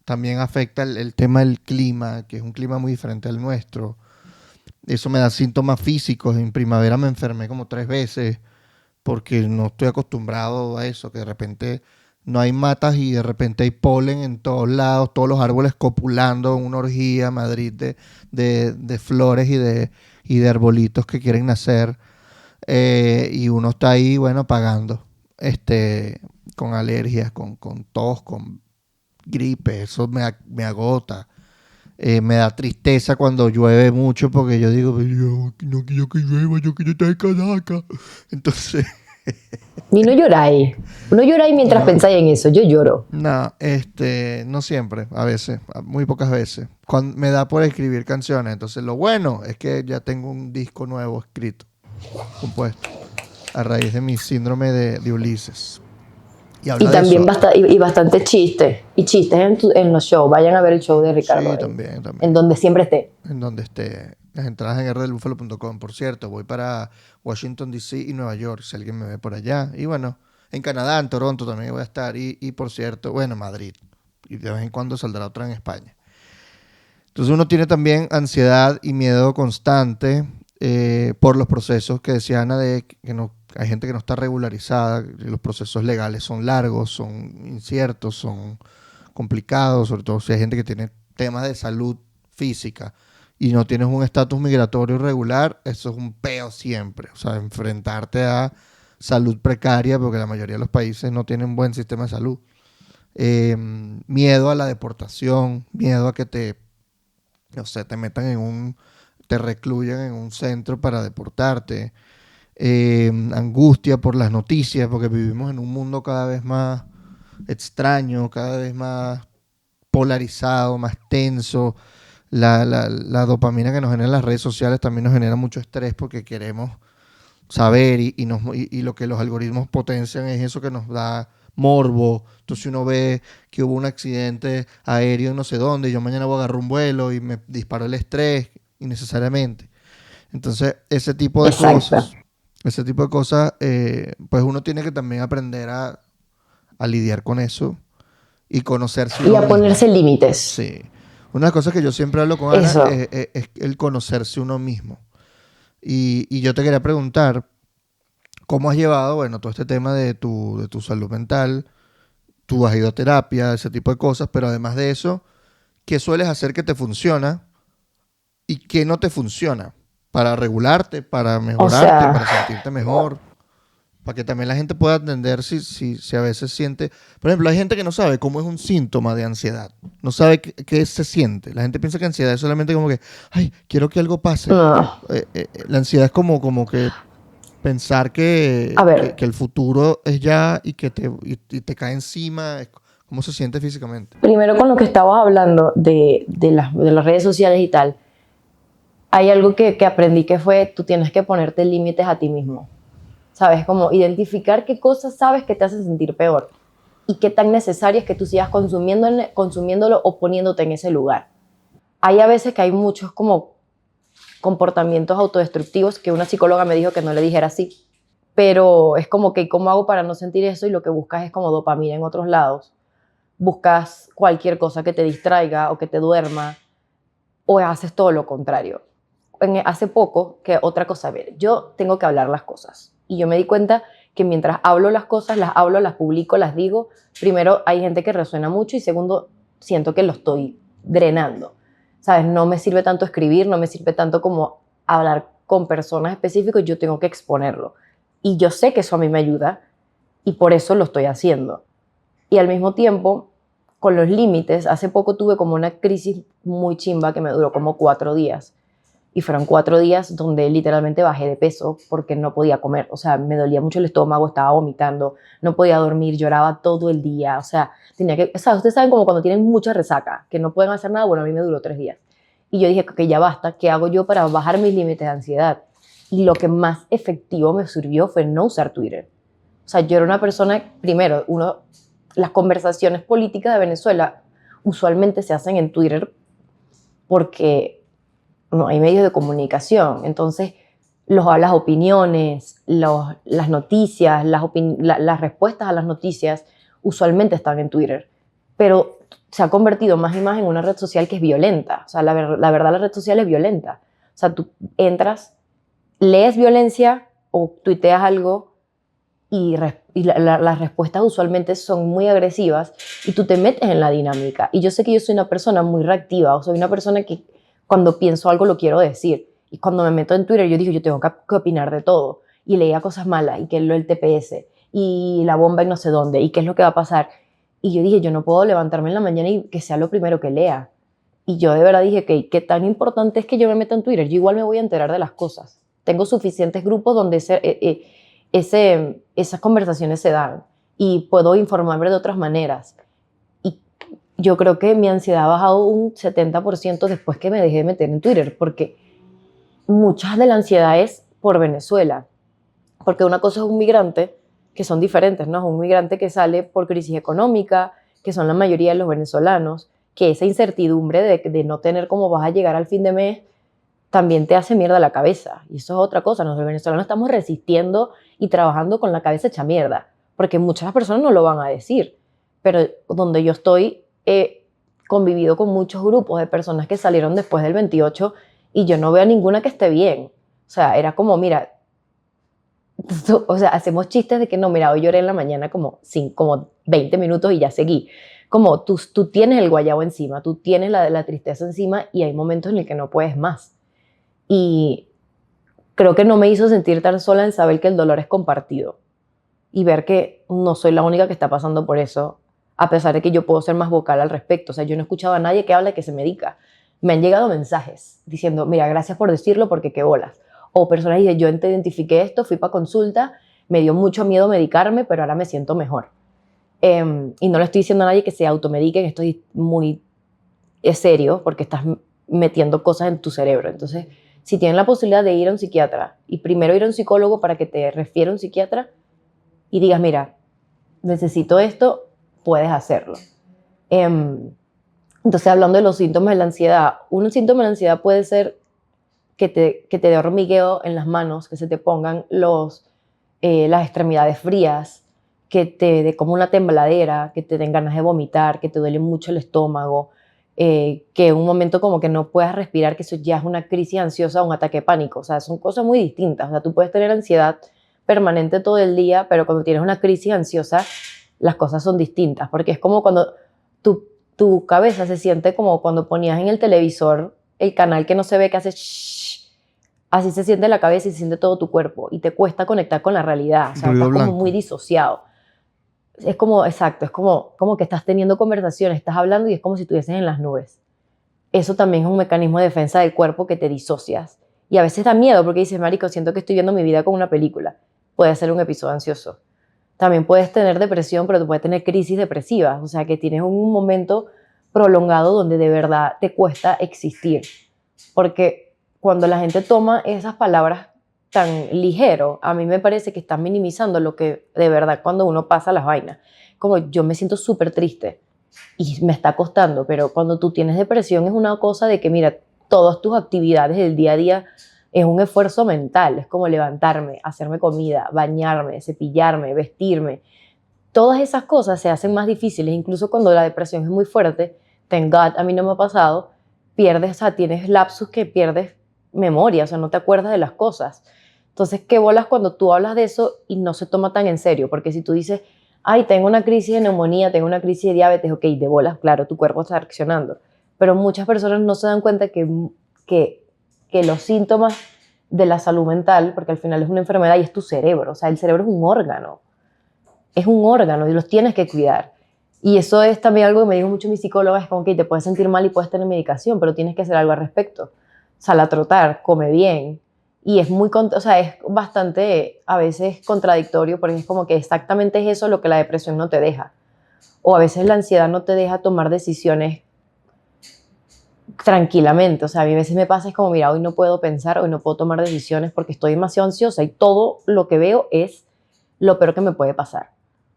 [SPEAKER 2] También afecta el tema del clima, que es un clima muy diferente al nuestro. Eso me da síntomas físicos. En primavera me enfermé como 3 veces porque no estoy acostumbrado a eso, que de repente no hay matas y de repente hay polen en todos lados, todos los árboles copulando, una orgía, Madrid de flores y de arbolitos que quieren nacer, y uno está ahí, bueno, pagando, con alergias, con tos, con gripe, eso me agota. Me da tristeza cuando llueve mucho porque yo digo, yo no quiero que llueva, yo quiero estar en Caracas. Entonces,
[SPEAKER 1] Y no lloráis. Uno lloráis mientras
[SPEAKER 2] no,
[SPEAKER 1] pensáis en eso. Yo lloro.
[SPEAKER 2] no, no siempre, a veces, muy pocas veces. Me da por escribir canciones. Entonces, lo bueno es que ya tengo un disco nuevo escrito, compuesto, a raíz de mi síndrome de Ulises. Y
[SPEAKER 1] Y
[SPEAKER 2] habla de
[SPEAKER 1] también
[SPEAKER 2] eso.
[SPEAKER 1] y bastante chistes. Y chistes en los shows. Vayan a ver el show de Ricardo
[SPEAKER 2] Sí,
[SPEAKER 1] ahí.
[SPEAKER 2] también, también.
[SPEAKER 1] En donde siempre esté.
[SPEAKER 2] En donde esté. Las entradas en rdelbúfalo.com. Por cierto, voy para Washington, D.C. y Nueva York, si alguien me ve por allá. Y bueno, en Canadá, en Toronto también voy a estar. Y por cierto, bueno, Madrid. Y de vez en cuando saldrá otra en España. Entonces uno tiene también ansiedad y miedo constante, por los procesos que decía Ana, de que no, hay gente que no está regularizada, los procesos legales son largos, son inciertos, son complicados, sobre todo si hay gente que tiene temas de salud física y no tienes un estatus migratorio regular, eso es un peo siempre. O sea, enfrentarte a salud precaria, porque la mayoría de los países no tienen un buen sistema de salud. Miedo a la deportación, miedo a que no sé, te recluyan en un centro para deportarte. Angustia por las noticias, porque vivimos en un mundo cada vez más extraño, cada vez más polarizado, más tenso. La dopamina que nos generan las redes sociales también nos genera mucho estrés porque queremos saber y lo que los algoritmos potencian es eso que nos da morbo. Entonces uno ve que hubo un accidente aéreo en no sé dónde y yo mañana voy a agarrar un vuelo y me disparó el estrés innecesariamente. Entonces
[SPEAKER 1] Exacto.
[SPEAKER 2] ese tipo de cosas, pues uno tiene que también aprender a lidiar con eso y conocerse
[SPEAKER 1] Y
[SPEAKER 2] uno
[SPEAKER 1] a
[SPEAKER 2] mismo.
[SPEAKER 1] ponerse límites.
[SPEAKER 2] Sí. Una de las cosas que yo siempre hablo con Ana
[SPEAKER 1] Eso.
[SPEAKER 2] es el conocerse uno mismo. Y yo te quería preguntar, ¿cómo has llevado, bueno, todo este tema de tu salud mental? Tú has ido a terapia, ese tipo de cosas, pero además de eso, ¿qué sueles hacer que te funciona y qué no te funciona? Para regularte, para
[SPEAKER 1] O
[SPEAKER 2] mejorarte,
[SPEAKER 1] sea,
[SPEAKER 2] para sentirte mejor, para que también la gente pueda entender si a veces siente... Por ejemplo, hay gente que no sabe cómo es un síntoma de ansiedad, no sabe qué se siente. La gente piensa que ansiedad es solamente como que, ay, quiero que algo pase.
[SPEAKER 1] no.
[SPEAKER 2] La ansiedad es como que pensar
[SPEAKER 1] A
[SPEAKER 2] que
[SPEAKER 1] ver,
[SPEAKER 2] el futuro es ya y te cae encima. ¿Cómo se siente físicamente?
[SPEAKER 1] primero con lo que estabas hablando de las redes sociales y tal, hay algo que aprendí que fue, tú tienes que ponerte límites a ti mismo. ¿Sabes? Como identificar qué cosas sabes que te hacen sentir peor y qué tan necesario es que tú sigas consumiéndolo o poniéndote en ese lugar. Hay a veces que hay muchos como comportamientos autodestructivos que una psicóloga me dijo que no le dijera así, pero es como que ¿cómo hago para no sentir eso? Y lo que buscas es como dopamina en otros lados. Buscas cualquier cosa que te distraiga o que te duerma o haces todo lo contrario. Hace poco, que otra cosa, a ver, yo tengo que hablar las cosas y yo me di cuenta que mientras hablo las cosas, las hablo, las publico, las digo, primero hay gente que resuena mucho y segundo, siento que lo estoy drenando. ¿Sabes? No me sirve tanto escribir, no me sirve tanto como hablar con personas específicas, yo tengo que exponerlo. Y yo sé que eso a mí me ayuda y por eso lo estoy haciendo. Y al mismo tiempo, con los límites, hace poco tuve como una crisis muy chimba que me duró como 4 días. Y fueron 4 días donde literalmente bajé de peso porque no podía comer. O sea, me dolía mucho el estómago, estaba vomitando, no podía dormir, lloraba todo el día. O sea, tenía que... O sea, ustedes saben como cuando tienen mucha resaca, que no pueden hacer nada. Bueno, a mí me duró 3 días. Y yo dije que ya basta, ¿qué hago yo para bajar mis límites de ansiedad? Y lo que más efectivo me sirvió fue no usar Twitter. O sea, yo era una persona, primero, las conversaciones políticas de Venezuela usualmente se hacen en Twitter porque no hay medios de comunicación. Entonces, las opiniones, las noticias, las respuestas a las noticias usualmente están en Twitter. Pero se ha convertido más y más en una red social que es violenta. O sea, la verdad, la red social es violenta. O sea, tú entras, lees violencia o tuiteas algo y las respuestas usualmente son muy agresivas y tú te metes en la dinámica. Y yo sé que yo soy una persona muy reactiva, o soy una persona que cuando pienso algo lo quiero decir. Y cuando me meto en Twitter yo digo, yo tengo que opinar de todo. Y leía cosas malas, y que es lo del TPS, y la bomba en no sé dónde, y qué es lo que va a pasar. Y yo dije, yo no puedo levantarme en la mañana y que sea lo primero que lea. Y yo de verdad dije, ¿qué tan importante es que yo me meta en Twitter? Yo igual me voy a enterar de las cosas. Tengo suficientes grupos donde esas conversaciones se dan y puedo informarme de otras maneras. Y yo creo que mi ansiedad ha bajado un 70% después que me dejé de meter en Twitter, porque muchas de la ansiedad es por Venezuela. Porque una cosa es un migrante, que son diferentes, ¿no? Es un migrante que sale por crisis económica, que son la mayoría de los venezolanos, que esa incertidumbre de no tener cómo vas a llegar al fin de mes también te hace mierda la cabeza. Y eso es otra cosa. Nosotros los venezolanos estamos resistiendo y trabajando con la cabeza hecha mierda, porque muchas personas no lo van a decir. Pero donde yo estoy, he convivido con muchos grupos de personas que salieron después del 28 y yo no veo a ninguna que esté bien. O sea, era como, mira, o sea, hacemos chistes de que no, mira, hoy lloré en la mañana como 20 minutos y ya seguí. Como tú tienes el guayabo encima, tú tienes la tristeza encima y hay momentos en los que no puedes más. Y creo que no me hizo sentir tan sola en saber que el dolor es compartido y ver que no soy la única que está pasando por eso, a pesar de que yo puedo ser más vocal al respecto. O sea, yo no he escuchado a nadie que hable que se medica. Me han llegado mensajes diciendo, mira, gracias por decirlo porque qué bolas. O personas dicen, yo te identifiqué esto, fui para consulta, me dio mucho miedo medicarme, pero ahora me siento mejor. Y no le estoy diciendo a nadie que se automediquen, esto es serio porque estás metiendo cosas en tu cerebro. Entonces, si tienen la posibilidad de ir a un psiquiatra y primero ir a un psicólogo para que te refiera a un psiquiatra y digas, mira, necesito esto, puedes hacerlo. Entonces, hablando de los síntomas de la ansiedad, un síntoma de la ansiedad puede ser que te dé hormigueo en las manos, que se te pongan las extremidades frías, que te dé como una tembladera, que te den ganas de vomitar, que te duele mucho el estómago, que un momento como que no puedas respirar, que eso ya es una crisis ansiosa o un ataque de pánico. O sea, son cosas muy distintas. O sea, tú puedes tener ansiedad permanente todo el día, pero cuando tienes una crisis ansiosa, las cosas son distintas, porque es como cuando tu cabeza se siente como cuando ponías en el televisor el canal que no se ve, que hace shhh. Así se siente la cabeza y se siente todo tu cuerpo y te cuesta conectar con la realidad. O sea,
[SPEAKER 2] Ruido
[SPEAKER 1] estás
[SPEAKER 2] blanco.
[SPEAKER 1] como muy disociado. Es como, exacto, es como que estás teniendo conversaciones, estás hablando y es como si estuvieses en las nubes. Eso también es un mecanismo de defensa del cuerpo que te disocias. Y a veces da miedo porque dices, marico, siento que estoy viendo mi vida como una película. Puede ser un episodio ansioso. También puedes tener depresión, pero tú puedes tener crisis depresivas. O sea, que tienes un momento prolongado donde de verdad te cuesta existir. Porque cuando la gente toma esas palabras tan ligero, a mí me parece que están minimizando lo que de verdad cuando uno pasa las vainas. Como yo me siento súper triste y me está costando, pero cuando tú tienes depresión es una cosa de que, mira, todas tus actividades del día a día es un esfuerzo mental, es como levantarme, hacerme comida, bañarme, cepillarme, vestirme. Todas esas cosas se hacen más difíciles, incluso cuando la depresión es muy fuerte. Thank God, a mí no me ha pasado, pierdes, o sea, tienes lapsus que pierdes memoria, o sea, no te acuerdas de las cosas. Entonces, ¿qué bolas cuando tú hablas de eso y no se toma tan en serio? Porque si tú dices, ay, tengo una crisis de neumonía, tengo una crisis de diabetes, ok, de bolas, claro, tu cuerpo está reaccionando. Pero muchas personas no se dan cuenta que los síntomas de la salud mental, porque al final es una enfermedad y es tu cerebro, o sea, el cerebro es un órgano y los tienes que cuidar. Y eso es también algo que me dijo mucho mi psicóloga, es como que te puedes sentir mal y puedes tener medicación, pero tienes que hacer algo al respecto. Sal a trotar, come bien. Y es o sea, es bastante a veces contradictorio porque es como que exactamente es eso lo que la depresión no te deja. O a veces la ansiedad no te deja tomar decisiones tranquilamente. O sea, a mí a veces me pasa es como, mira, hoy no puedo pensar, hoy no puedo tomar decisiones porque estoy demasiado ansiosa y todo lo que veo es lo peor que me puede pasar,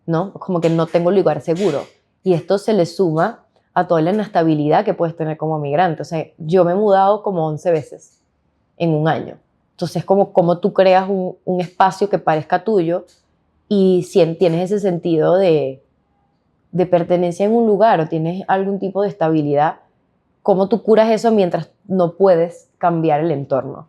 [SPEAKER 1] ¿no? Como que no tengo lugar seguro. Y esto se le suma a toda la inestabilidad que puedes tener como migrante. O sea, yo me he mudado como 11 veces en un año. Entonces, como tú creas un espacio que parezca tuyo y si tienes ese sentido de pertenencia en un lugar o tienes algún tipo de estabilidad, cómo tú curas eso mientras no puedes cambiar el entorno.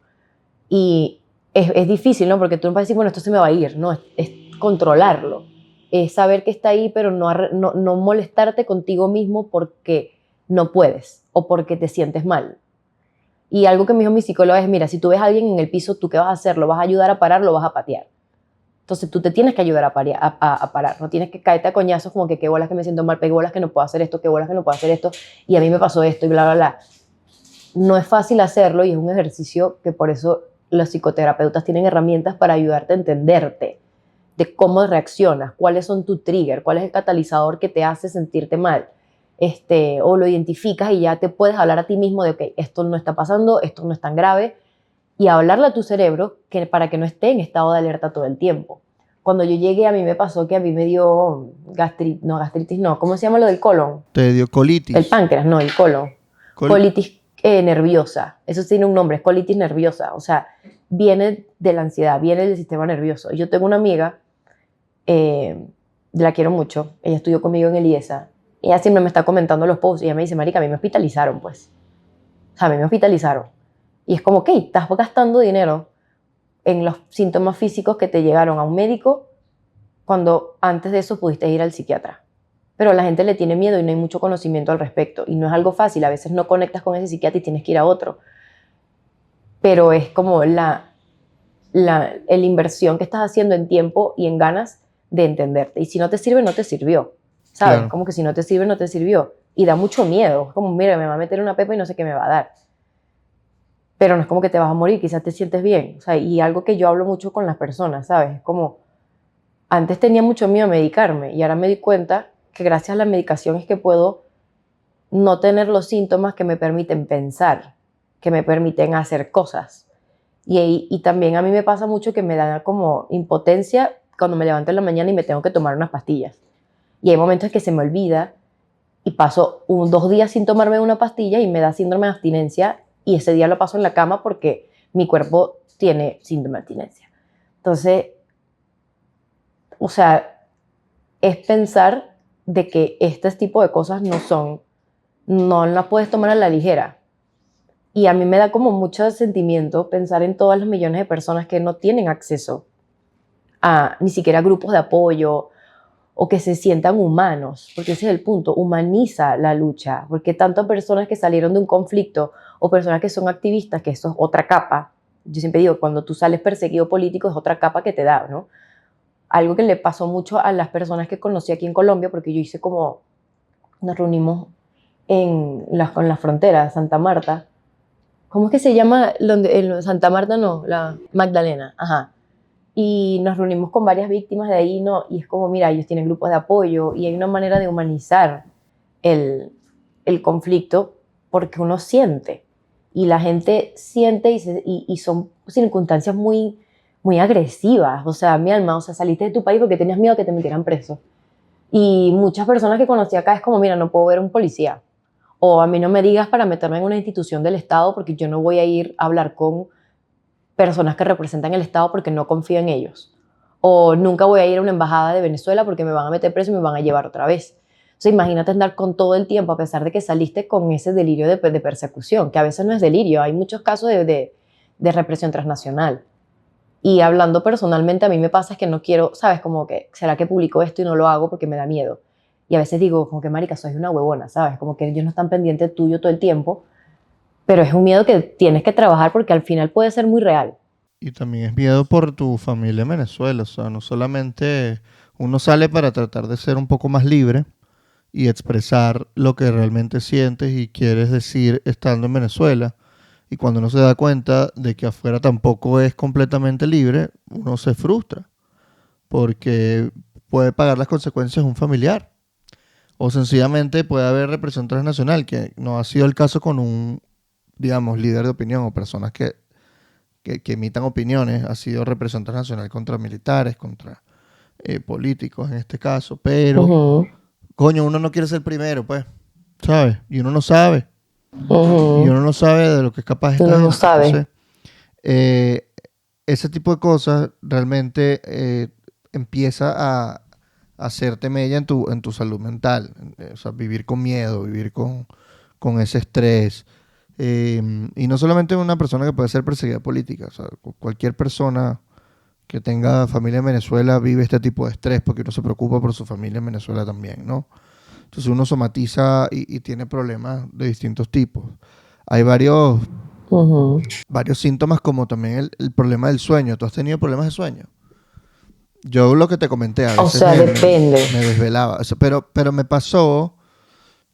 [SPEAKER 1] Y es difícil, ¿no? Porque tú no puedes decir, bueno, esto se me va a ir, no, es controlarlo, es saber que está ahí, pero no molestarte contigo mismo porque no puedes o porque te sientes mal. Y algo que me dijo mi psicóloga es, mira, si tú ves a alguien en el piso, ¿tú qué vas a hacer? ¿Lo vas a ayudar a parar? ¿Lo vas a patear? Entonces tú te tienes que ayudar a parar, no tienes que caerte a coñazos como que qué bolas que me siento mal, qué bolas que no puedo hacer esto, qué bolas que no puedo hacer esto, y a mí me pasó esto y bla, bla, bla. No es fácil hacerlo y es un ejercicio que por eso los psicoterapeutas tienen herramientas para ayudarte a entenderte, de cómo reaccionas, cuáles son tus triggers, cuál es el catalizador que te hace sentirte mal. O lo identificas y ya te puedes hablar a ti mismo de, ok, esto no está pasando, esto no es tan grave, y hablarle a tu cerebro para que no esté en estado de alerta todo el tiempo. Cuando yo llegué, a mí me pasó que a mí me dio gastritis no, ¿cómo se llama lo del colon?
[SPEAKER 2] Te dio colitis.
[SPEAKER 1] El páncreas, no, el colon. Colitis nerviosa, eso tiene un nombre, es colitis nerviosa, o sea, viene de la ansiedad, viene del sistema nervioso. Yo tengo una amiga, la quiero mucho, ella estudió conmigo en el IESA, ella siempre me está comentando los posts y ella me dice, marica, a mí me hospitalizaron, pues. O sea, a mí me hospitalizaron. Y es como, ok, estás gastando dinero en los síntomas físicos que te llegaron a un médico cuando antes de eso pudiste ir al psiquiatra. Pero a la gente le tiene miedo y no hay mucho conocimiento al respecto. Y no es algo fácil, a veces no conectas con ese psiquiatra y tienes que ir a otro. Pero es como la inversión que estás haciendo en tiempo y en ganas de entenderte. Y si no te sirve, no te sirvió. ¿Sabes?
[SPEAKER 2] Claro.
[SPEAKER 1] Como que si no te sirve, no te sirvió. Y da mucho miedo. Es como, mira, me va a meter una pepa y no sé qué me va a dar. Pero no es como que te vas a morir, quizás te sientes bien. O sea, y algo que yo hablo mucho con las personas, ¿sabes? Es como, antes tenía mucho miedo a medicarme y ahora me di cuenta que gracias a la medicación es que puedo no tener los síntomas que me permiten pensar, que me permiten hacer cosas. Y también a mí me pasa mucho que me da como impotencia cuando me levanto en la mañana y me tengo que tomar unas pastillas. Y hay momentos en que se me olvida y paso 2 días sin tomarme una pastilla y me da síndrome de abstinencia y ese día lo paso en la cama porque mi cuerpo tiene síndrome de abstinencia. Entonces, o sea, es pensar de que este tipo de cosas no las puedes tomar a la ligera. Y a mí me da como mucho sentimiento pensar en todas las millones de personas que no tienen acceso a ni siquiera grupos de apoyo o que se sientan humanos, porque ese es el punto, humaniza la lucha, porque tantas personas que salieron de un conflicto o personas que son activistas, que eso es otra capa. Yo siempre digo, cuando tú sales perseguido político es otra capa que te da, ¿no? Algo que le pasó mucho a las personas que conocí aquí en Colombia, porque yo hice como, nos reunimos en la frontera, Santa Marta. ¿Cómo es que se llama? Santa Marta no, la Magdalena, ajá. Y nos reunimos con varias víctimas de ahí, ¿no? Y es como, mira, ellos tienen grupos de apoyo y hay una manera de humanizar el conflicto porque uno siente. Y la gente siente y son circunstancias muy, muy agresivas. O sea, mi alma, o sea, saliste de tu país porque tenías miedo que te metieran preso. Y muchas personas que conocí acá es como, mira, no puedo ver a un policía. O a mí no me digas para meterme en una institución del Estado porque yo no voy a ir a hablar con personas que representan el Estado porque no confío en ellos. O nunca voy a ir a una embajada de Venezuela porque me van a meter preso y me van a llevar otra vez. O sea, imagínate andar con todo el tiempo a pesar de que saliste con ese delirio de persecución, que a veces no es delirio, hay muchos casos de represión transnacional. Y hablando personalmente, a mí me pasa es que no quiero, ¿sabes? Como que, ¿será que publico esto y no lo hago porque me da miedo? Y a veces digo, como que marica, soy una huevona, ¿sabes? Como que ellos no están pendientes tuyo todo el tiempo, pero es un miedo que tienes que trabajar porque al final puede ser muy real.
[SPEAKER 2] Y también es miedo por tu familia en Venezuela. O sea, no solamente uno sale para tratar de ser un poco más libre y expresar lo que realmente sientes y quieres decir estando en Venezuela. Y cuando uno se da cuenta de que afuera tampoco es completamente libre, uno se frustra porque puede pagar las consecuencias un familiar O sencillamente puede haber represión transnacional, que no ha sido el caso con un, digamos, líder de opinión o personas que emitan opiniones. Ha sido represión transnacional contra militares, contra políticos en este caso. Pero,
[SPEAKER 1] Ujú,
[SPEAKER 2] coño, uno no quiere ser primero, pues, ¿sabes? Y uno no sabe. Y
[SPEAKER 1] ujú.
[SPEAKER 2] uno no sabe de lo que es capaz esta
[SPEAKER 1] Uno no
[SPEAKER 2] gente. Entonces,
[SPEAKER 1] sabe.
[SPEAKER 2] eh, ese tipo de cosas realmente empieza a hacerte mella en tu salud mental. O sea, vivir con miedo, vivir con ese estrés. Y no solamente una persona que puede ser perseguida política. O sea, cualquier persona que tenga familia en Venezuela vive este tipo de estrés porque uno se preocupa por su familia en Venezuela también, ¿no? Entonces uno somatiza y tiene problemas de distintos tipos. Hay
[SPEAKER 1] Ujú.
[SPEAKER 2] varios síntomas como también el problema del sueño. ¿Tú has tenido problemas de sueño? Yo lo que te comenté, a
[SPEAKER 1] O
[SPEAKER 2] veces
[SPEAKER 1] sea, depende.
[SPEAKER 2] me desvelaba. O sea, pero me pasó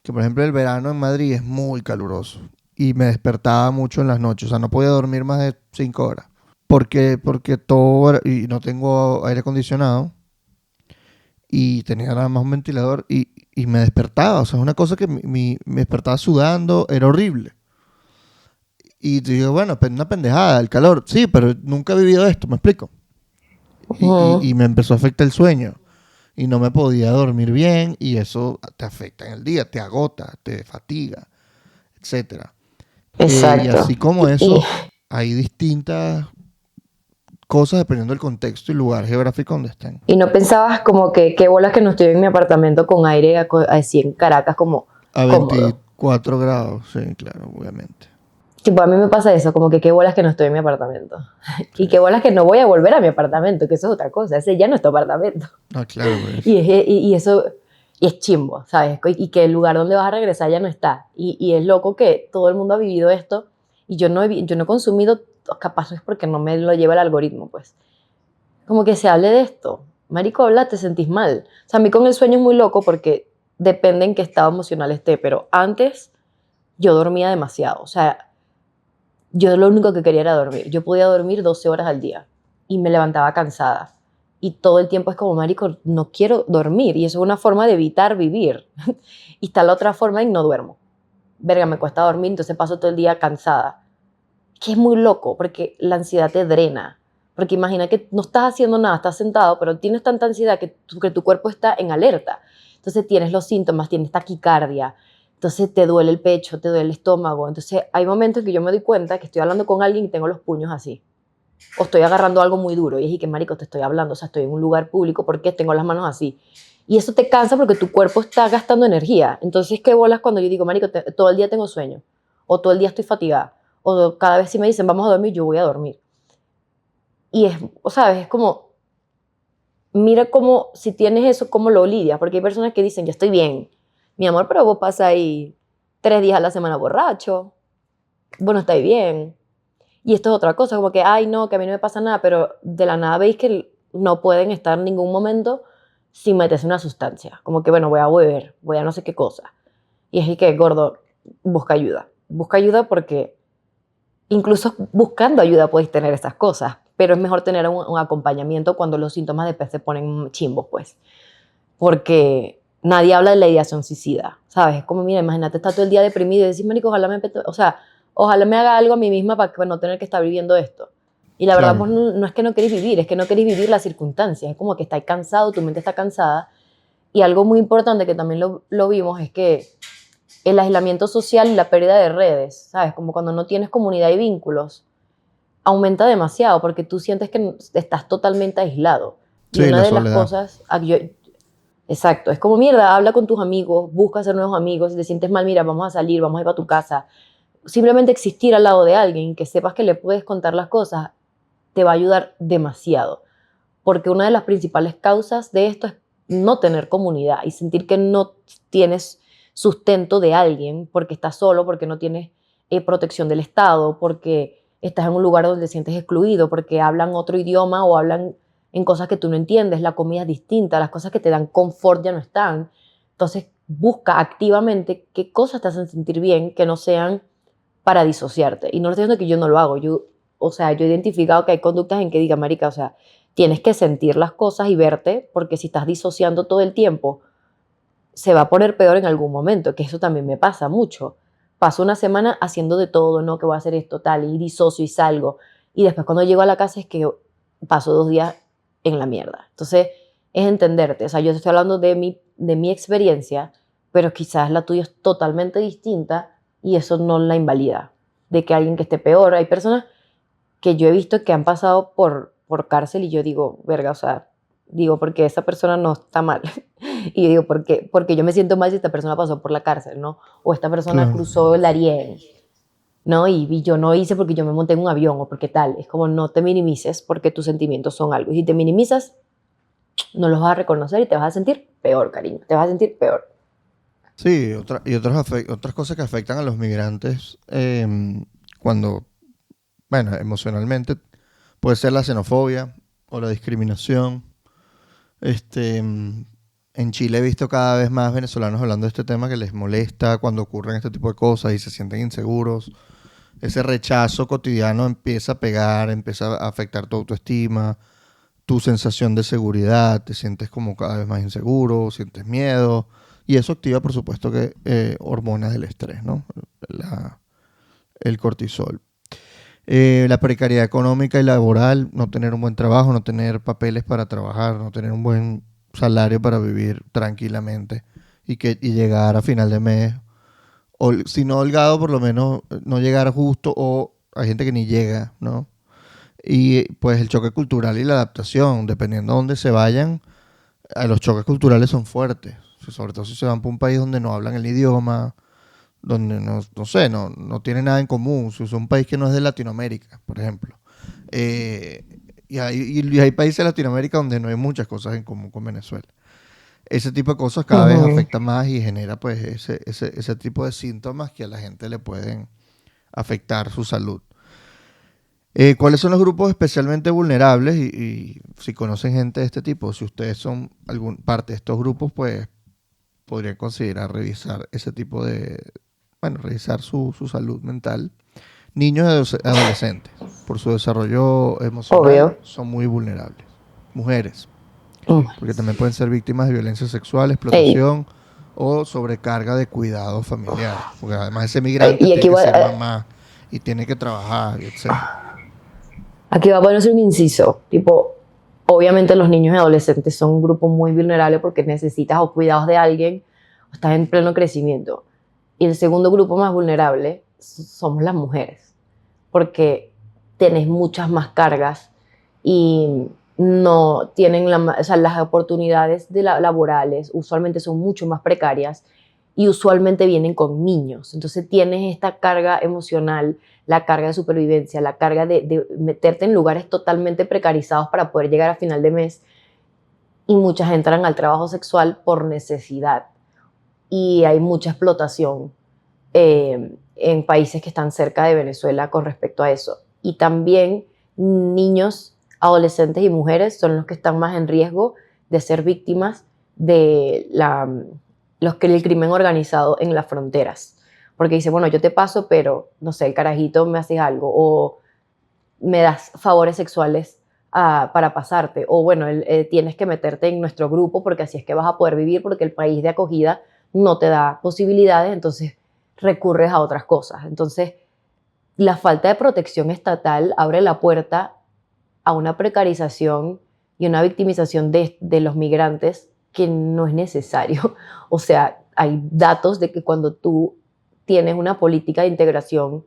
[SPEAKER 2] que, por ejemplo, el verano en Madrid es muy caluroso y me despertaba mucho en las noches. O sea, no podía dormir más de 5 horas. Porque y no tengo aire acondicionado y tenía nada más un ventilador y me despertaba. O sea, es una cosa que me despertaba sudando, era horrible. Y digo, bueno, pues una pendejada, el calor. Sí, pero nunca he vivido esto, me explico. Y
[SPEAKER 1] Ujú.
[SPEAKER 2] me empezó a afectar el sueño. Y no me podía dormir bien y eso te afecta en el día, te agota, te fatiga, etcétera. Y
[SPEAKER 1] Exacto.
[SPEAKER 2] así como
[SPEAKER 1] Y,
[SPEAKER 2] eso, hay distintas cosas dependiendo del contexto y lugar geográfico donde estén.
[SPEAKER 1] y no pensabas como que qué bolas que no estoy en mi apartamento con aire así en Caracas como
[SPEAKER 2] A
[SPEAKER 1] cómodo.
[SPEAKER 2] 24 grados, sí, claro, obviamente.
[SPEAKER 1] Tipo, a mí me pasa eso, como que qué bolas que no estoy en mi apartamento.
[SPEAKER 2] Sí.
[SPEAKER 1] Y qué bolas que no voy a volver a mi apartamento, que eso es otra cosa. Ese ya no es tu apartamento.
[SPEAKER 2] Ah, claro, pues.
[SPEAKER 1] Y eso, y es chimbo, ¿sabes? Y que el lugar donde vas a regresar ya no está. Y es loco que todo el mundo ha vivido esto y yo no he consumido, capaz es porque no me lo lleva el algoritmo, pues. Como que se hable de esto. Marico, habla, te sentís mal. O sea, a mí con el sueño es muy loco porque depende en qué estado emocional esté, pero antes yo dormía demasiado. O sea, yo lo único que quería era dormir. Yo podía dormir 12 horas al día y me levantaba cansada. Y todo el tiempo es como, marico, no quiero dormir. Y eso es una forma de evitar vivir. Y está la otra forma en no duermo. Verga, me cuesta dormir, entonces paso todo el día cansada. Que es muy loco, porque la ansiedad te drena. Porque imagina que no estás haciendo nada, estás sentado, pero tienes tanta ansiedad que tu cuerpo está en alerta. Entonces tienes los síntomas, tienes taquicardia, entonces te duele el pecho, te duele el estómago. Entonces hay momentos que yo me doy cuenta que estoy hablando con alguien y tengo los puños así. O estoy agarrando algo muy duro y es que, marico, te estoy hablando, o sea, estoy en un lugar público porque tengo las manos así. Y eso te cansa porque tu cuerpo está gastando energía. Entonces, ¿qué bolas cuando yo digo, marico, todo el día tengo sueño? O todo el día estoy fatigada. O cada vez si me dicen, vamos a dormir, yo voy a dormir. Y es, o sabes, es como, mira cómo, si tienes eso, cómo lo lidias. Porque hay personas que dicen, ya estoy bien. Mi amor, pero vos pasas ahí 3 días a la semana borracho. Bueno, estáis bien. Y esto es otra cosa, como que, ay, no, que a mí no me pasa nada, pero de la nada veis que no pueden estar en ningún momento sin meterse una sustancia. Como que, bueno, voy a beber, voy a no sé qué cosa. Y es que, gordo, busca ayuda. Busca ayuda porque incluso buscando ayuda podéis tener esas cosas, pero es mejor tener un acompañamiento cuando los síntomas después se ponen chimbos, pues. Porque nadie habla de la ideación suicida, ¿sabes? Es como, mira, imagínate estar todo el día deprimido y decir, marico, o sea, ojalá me haga algo a mí misma para no tener que estar viviendo esto. Y la verdad,
[SPEAKER 2] Claro.
[SPEAKER 1] pues no es que no queréis vivir, es que no queréis vivir las circunstancias. Es como que estáis cansado, tu mente está cansada. Y algo muy importante que también lo vimos es que el aislamiento social y la pérdida de redes, ¿sabes? Como cuando no tienes comunidad y vínculos, aumenta demasiado porque tú sientes que estás totalmente aislado. Y
[SPEAKER 2] Sí,
[SPEAKER 1] una
[SPEAKER 2] la
[SPEAKER 1] de las
[SPEAKER 2] soledad.
[SPEAKER 1] cosas, exacto, es como mierda, habla con tus amigos, busca hacer nuevos amigos, si te sientes mal, mira, vamos a salir, vamos a ir a tu casa. Simplemente existir al lado de alguien, que sepas que le puedes contar las cosas, te va a ayudar demasiado. Porque una de las principales causas de esto es no tener comunidad y sentir que no tienes sustento de alguien porque estás solo, porque no tienes protección del Estado, porque estás en un lugar donde te sientes excluido, porque hablan otro idioma o hablan en cosas que tú no entiendes, la comida es distinta, las cosas que te dan confort ya no están. Entonces busca activamente qué cosas te hacen sentir bien que no sean para disociarte. Y no estoy diciendo que yo no lo hago, o sea, yo he identificado que hay conductas en que diga, marica, o sea, tienes que sentir las cosas y verte, porque si estás disociando todo el tiempo, se va a poner peor en algún momento, que eso también me pasa mucho. Paso una semana haciendo de todo, no, que voy a hacer esto, tal, y disocio y salgo. Y después cuando llego a la casa es que paso 2 días en la mierda. Entonces, es entenderte. O sea, yo estoy hablando de mi experiencia, pero quizás la tuya es totalmente distinta y eso no la invalida. De que alguien que esté peor. Hay personas que yo he visto que han pasado por cárcel y yo digo, verga, o sea, digo, porque esa persona no está mal. Y yo digo, porque yo me siento mal si esta persona pasó por la cárcel, ¿no? O esta persona
[SPEAKER 2] Claro.
[SPEAKER 1] cruzó el Arién, ¿no? Y yo no hice porque yo me monté en un avión o porque tal. Es como no te minimices porque tus sentimientos son algo. Y si te minimizas, no los vas a reconocer y te vas a sentir peor, cariño. Te vas a sentir peor.
[SPEAKER 2] Sí, otras cosas que afectan a los migrantes cuando, bueno, emocionalmente, puede ser la xenofobia o la discriminación. En Chile he visto cada vez más venezolanos hablando de este tema que les molesta cuando ocurren este tipo de cosas y se sienten inseguros. Ese rechazo cotidiano empieza a pegar, empieza a afectar tu autoestima, tu sensación de seguridad, te sientes como cada vez más inseguro, sientes miedo. Y eso activa, por supuesto, que hormonas del estrés, ¿no? La- el cortisol. La precariedad económica y laboral, no tener un buen trabajo, no tener papeles para trabajar, no tener un buen salario para vivir tranquilamente y llegar a final de mes, o si no holgado, por lo menos no llegar justo, o hay gente que ni llega, ¿no? Y pues el choque cultural y la adaptación, dependiendo de dónde se vayan, los choques culturales son fuertes, sobre todo si se van para un país donde no hablan el idioma, donde no sé, no tiene nada en común. Si es un país que no es de Latinoamérica, por ejemplo. Eh, y hay países de Latinoamérica donde no hay muchas cosas en común con Venezuela. Ese tipo de cosas cada vez
[SPEAKER 1] Ujú.
[SPEAKER 2] afecta más y genera pues ese tipo de síntomas que a la gente le pueden afectar su salud. ¿Cuáles son los grupos especialmente vulnerables? Y si conocen gente de este tipo, si ustedes son parte de estos grupos, pues podrían considerar revisar ese tipo bueno, revisar su salud mental. Niños y adolescentes, por su desarrollo emocional,
[SPEAKER 1] Obvio.
[SPEAKER 2] son muy vulnerables. Mujeres,
[SPEAKER 1] Mm.
[SPEAKER 2] porque también pueden ser víctimas de violencia sexual,
[SPEAKER 1] Ey,
[SPEAKER 2] explotación o sobrecarga de cuidado familiar. Porque además ese migrante
[SPEAKER 1] y
[SPEAKER 2] tiene
[SPEAKER 1] aquí
[SPEAKER 2] que
[SPEAKER 1] va,
[SPEAKER 2] ser mamá y tiene que trabajar, etc.
[SPEAKER 1] aquí va a ponerse un inciso. Tipo, obviamente los niños y adolescentes son un grupo muy vulnerable porque necesitas o cuidados de alguien o estás en pleno crecimiento. Y el segundo grupo más vulnerable somos las mujeres, porque tenés muchas más cargas y no tienen o sea, las oportunidades laborales usualmente son mucho más precarias y usualmente vienen con niños. Entonces tienes esta carga emocional, la carga de supervivencia, la carga de meterte en lugares totalmente precarizados para poder llegar a final de mes y muchas entran al trabajo sexual por necesidad y hay mucha explotación en países que están cerca de Venezuela con respecto a eso. Y también niños, adolescentes y mujeres son los que están más en riesgo de ser víctimas de los que el crimen organizado en las fronteras. Porque dice, bueno, yo te paso, pero no sé, el carajito me haces algo o me das favores sexuales para pasarte. O bueno, tienes que meterte en nuestro grupo porque así es que vas a poder vivir porque el país de acogida no te da posibilidades, entonces recurres a otras cosas. Entonces, la falta de protección estatal abre la puerta a una precarización y una victimización de los migrantes que no es necesario. O sea, hay datos de que cuando tú tienes una política de integración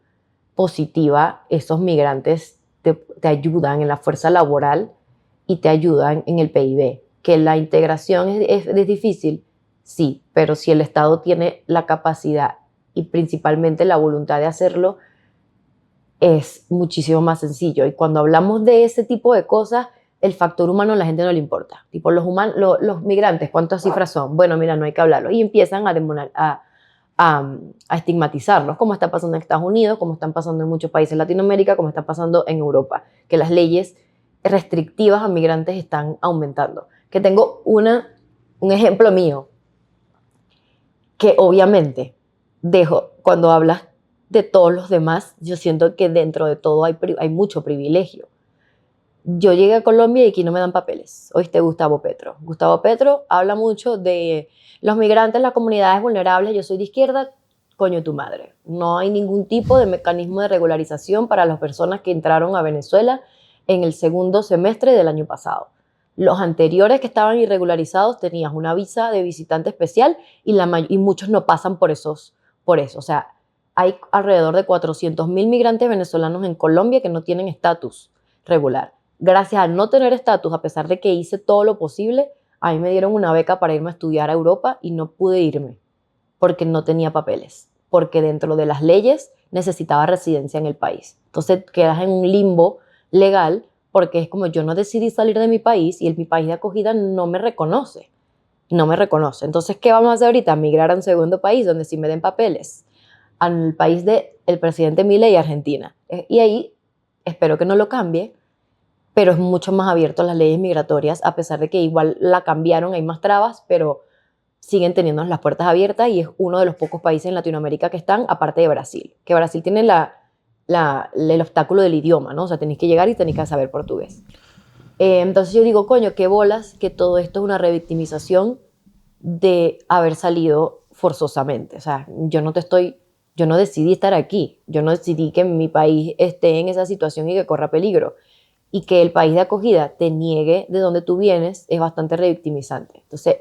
[SPEAKER 1] positiva, esos migrantes te ayudan en la fuerza laboral y te ayudan en el PIB. Que la integración es difícil, sí, pero si el Estado tiene la capacidad y principalmente la voluntad de hacerlo, es muchísimo más sencillo. Y cuando hablamos de ese tipo de cosas, el factor humano a la gente no le importa. Tipo, los migrantes, ¿cuántas cifras son? Bueno, mira, no hay que hablarlo. Y empiezan a estigmatizarlos, como está pasando en Estados Unidos, como están pasando en muchos países de Latinoamérica, como está pasando en Europa, que las leyes restrictivas a migrantes están aumentando. Que tengo un ejemplo mío, que obviamente cuando hablas de todos los demás, yo siento que dentro de todo hay mucho privilegio. Yo llegué a Colombia y aquí no me dan papeles. ¿Oíste? Gustavo Petro. Gustavo Petro habla mucho de los migrantes, las comunidades vulnerables. Yo soy de izquierda, coño tu madre. No hay ningún tipo de mecanismo de regularización para las personas que entraron a Venezuela en el segundo semestre del año pasado. Los anteriores que estaban irregularizados tenías una visa de visitante especial y muchos no pasan por eso. O sea, hay alrededor de 400.000 migrantes venezolanos en Colombia que no tienen estatus regular. Gracias a no tener estatus, a pesar de que hice todo lo posible, a mí me dieron una beca para irme a estudiar a Europa y no pude irme porque no tenía papeles, porque dentro de las leyes necesitaba residencia en el país. Entonces quedas en un limbo legal porque es como yo no decidí salir de mi país y mi país de acogida no me reconoce. No me reconoce. Entonces, ¿qué vamos a hacer ahorita? Migrar a un segundo país donde sí me den papeles. Al país del presidente Milei, Argentina. Y ahí espero que no lo cambie, pero es mucho más abierto a las leyes migratorias, a pesar de que igual la cambiaron, hay más trabas, pero siguen teniendo las puertas abiertas y es uno de los pocos países en Latinoamérica que están, aparte de Brasil, que Brasil tiene el obstáculo del idioma, ¿no? O sea, tenéis que llegar y tenéis que saber portugués. Entonces yo digo, coño, qué bolas que todo esto es una revictimización de haber salido forzosamente. O sea, yo no decidí estar aquí, yo no decidí que mi país esté en esa situación y que corra peligro. Y que el país de acogida te niegue de dónde tú vienes es bastante revictimizante. Entonces,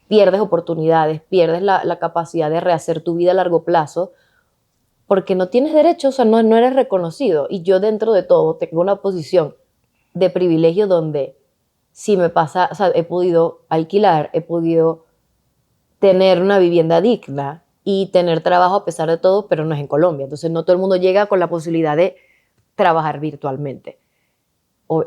[SPEAKER 1] pierdes oportunidades, pierdes la capacidad de rehacer tu vida a largo plazo porque no tienes derecho, o sea, no eres reconocido. Y yo dentro de todo tengo una posición de privilegio donde si me pasa, o sea, he podido alquilar, he podido tener una vivienda digna y tener trabajo a pesar de todo, pero no es en Colombia. Entonces no todo el mundo llega con la posibilidad de trabajar virtualmente.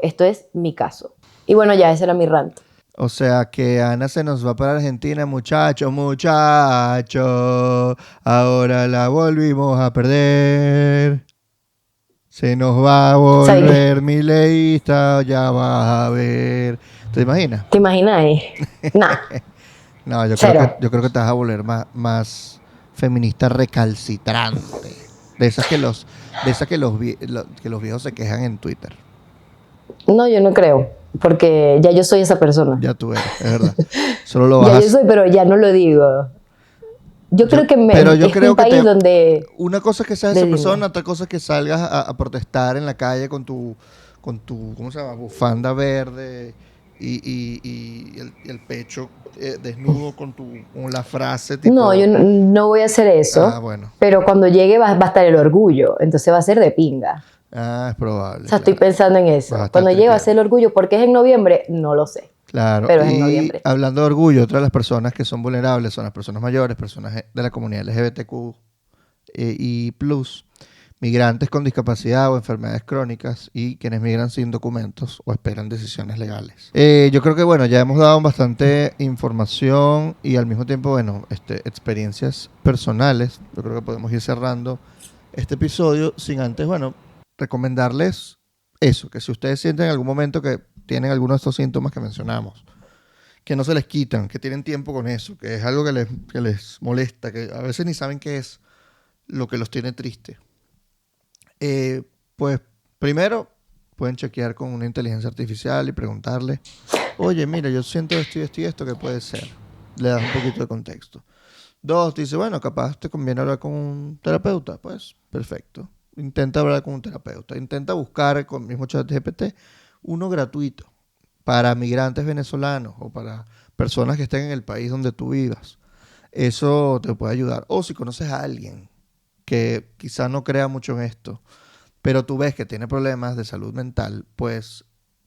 [SPEAKER 1] Esto es mi caso. Y bueno, ya ese era mi rant.
[SPEAKER 2] O sea que Ana se nos va para Argentina, muchacho, muchacho. Ahora la volvimos a perder. Se nos va a volver mileísta, ya vas a ver. ¿Te imaginas?
[SPEAKER 1] ¿Te imaginas? Nah.
[SPEAKER 2] No, yo creo que te vas a volver más feminista recalcitrante. De esas que los viejos se quejan en Twitter.
[SPEAKER 1] No, yo no creo, porque ya yo soy esa persona.
[SPEAKER 2] Ya tú eres, es verdad. Solo lo vas
[SPEAKER 1] ya yo soy, pero ya no lo digo. Yo creo que es un país donde...
[SPEAKER 2] Una cosa es que seas esa persona, otra cosa es que salgas a protestar en la calle con tu ¿cómo se llama? Bufanda verde y el pecho desnudo con la frase tipo...
[SPEAKER 1] No, yo no voy a hacer eso.
[SPEAKER 2] Ah, bueno.
[SPEAKER 1] Pero cuando llegue va a estar el orgullo, entonces va a ser de pinga.
[SPEAKER 2] Ah, es probable.
[SPEAKER 1] O sea, estoy pensando en eso. Cuando llegue va a ser el orgullo, ¿porque es en noviembre? No lo sé.
[SPEAKER 2] Claro,
[SPEAKER 1] pero es en noviembre.
[SPEAKER 2] Hablando de orgullo, otra de las personas que son vulnerables son las personas mayores, personas de la comunidad LGBTQ y plus, migrantes con discapacidad o enfermedades crónicas y quienes migran sin documentos o esperan decisiones legales. Yo creo que, bueno, ya hemos dado bastante información y al mismo tiempo, bueno, experiencias personales. Yo creo que podemos ir cerrando este episodio sin antes, bueno, recomendarles eso, que si ustedes sienten en algún momento que tienen algunos de estos síntomas que mencionamos, que no se les quitan, que tienen tiempo con eso, que es algo que les molesta, que a veces ni saben qué es lo que los tiene tristes. Pues primero pueden chequear con una inteligencia artificial y preguntarle, oye, mira, yo siento esto y esto y esto, ¿qué puede ser? Le das un poquito de contexto. 2, te dice, bueno, capaz te conviene hablar con un terapeuta. Pues, perfecto. Intenta hablar con un terapeuta. Intenta buscar con el mismo ChatGPT uno gratuito para migrantes venezolanos o para personas que estén en el país donde tú vivas. Eso te puede ayudar. O si conoces a alguien que quizá no crea mucho en esto, pero tú ves que tiene problemas de salud mental, pues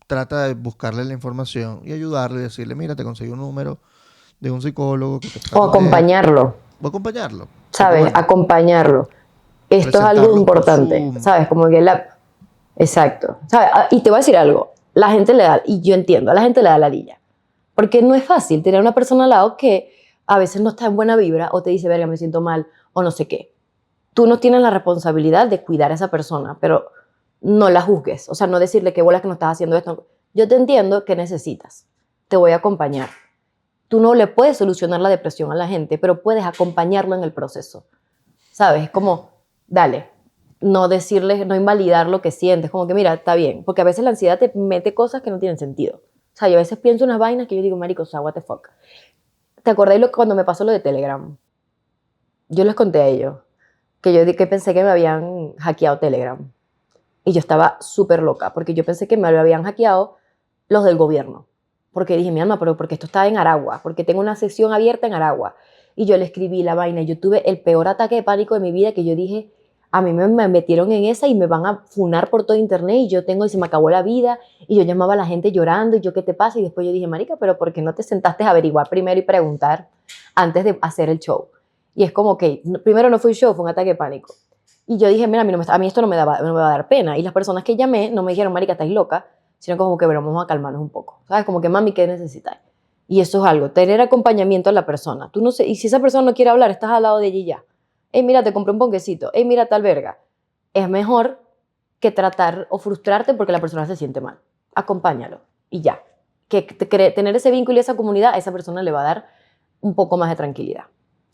[SPEAKER 2] trata de buscarle la información y ayudarle y decirle, mira, te conseguí un número de un psicólogo que te
[SPEAKER 1] o acompañarlo.
[SPEAKER 2] O acompañarlo.
[SPEAKER 1] ¿Sabes? Bueno, acompañarlo. Esto es algo importante, ¿sabes? Como que Exacto. ¿Sabes? Y te voy a decir algo. La gente le da, y yo entiendo, a la gente le da ladilla. Porque no es fácil tener una persona al lado que a veces no está en buena vibra o te dice, verga, me siento mal o no sé qué. Tú no tienes la responsabilidad de cuidar a esa persona, pero no la juzgues. O sea, no decirle qué bolas que no estás haciendo esto. Yo te entiendo que necesitas. Te voy a acompañar. Tú no le puedes solucionar la depresión a la gente, pero puedes acompañarlo en el proceso. ¿Sabes? Es como, dale, no decirles, no invalidar lo que sientes, como que mira, está bien, porque a veces la ansiedad te mete cosas que no tienen sentido. O sea, yo a veces pienso unas vainas que yo digo, marico, o sea, what the fuck. ¿Te acordáis cuando me pasó lo de Telegram? Yo les conté a ellos que pensé que me habían hackeado Telegram. Y yo estaba súper loca, porque yo pensé que me lo habían hackeado los del gobierno. Porque dije, mi alma, pero porque esto está en Aragua, porque tengo una sesión abierta en Aragua. Y yo le escribí la vaina. Yo tuve el peor ataque de pánico de mi vida, que yo dije, a mí me metieron en esa y me van a funar por todo internet y se me acabó la vida. Y yo llamaba a la gente llorando y yo, ¿qué te pasa? Y después yo dije, marica, pero ¿por qué no te sentaste a averiguar primero y preguntar antes de hacer el show? Y es como que, primero no fue un show, fue un ataque de pánico. Y yo dije, mira, a mí esto no me va a dar pena. Y las personas que llamé no me dijeron, marica, estás loca, sino como que, bueno, vamos a calmarnos un poco. ¿Sabes? Como que, mami, ¿qué necesitas? Y eso es algo, tener acompañamiento a la persona. Tú no sé, y si esa persona no quiere hablar, estás al lado de ella y ya. Mira, te compré un ponquecito. Mira, tal verga. Es mejor que tratar o frustrarte porque la persona se siente mal. Acompáñalo y ya. Tener ese vínculo y esa comunidad a esa persona le va a dar un poco más de tranquilidad.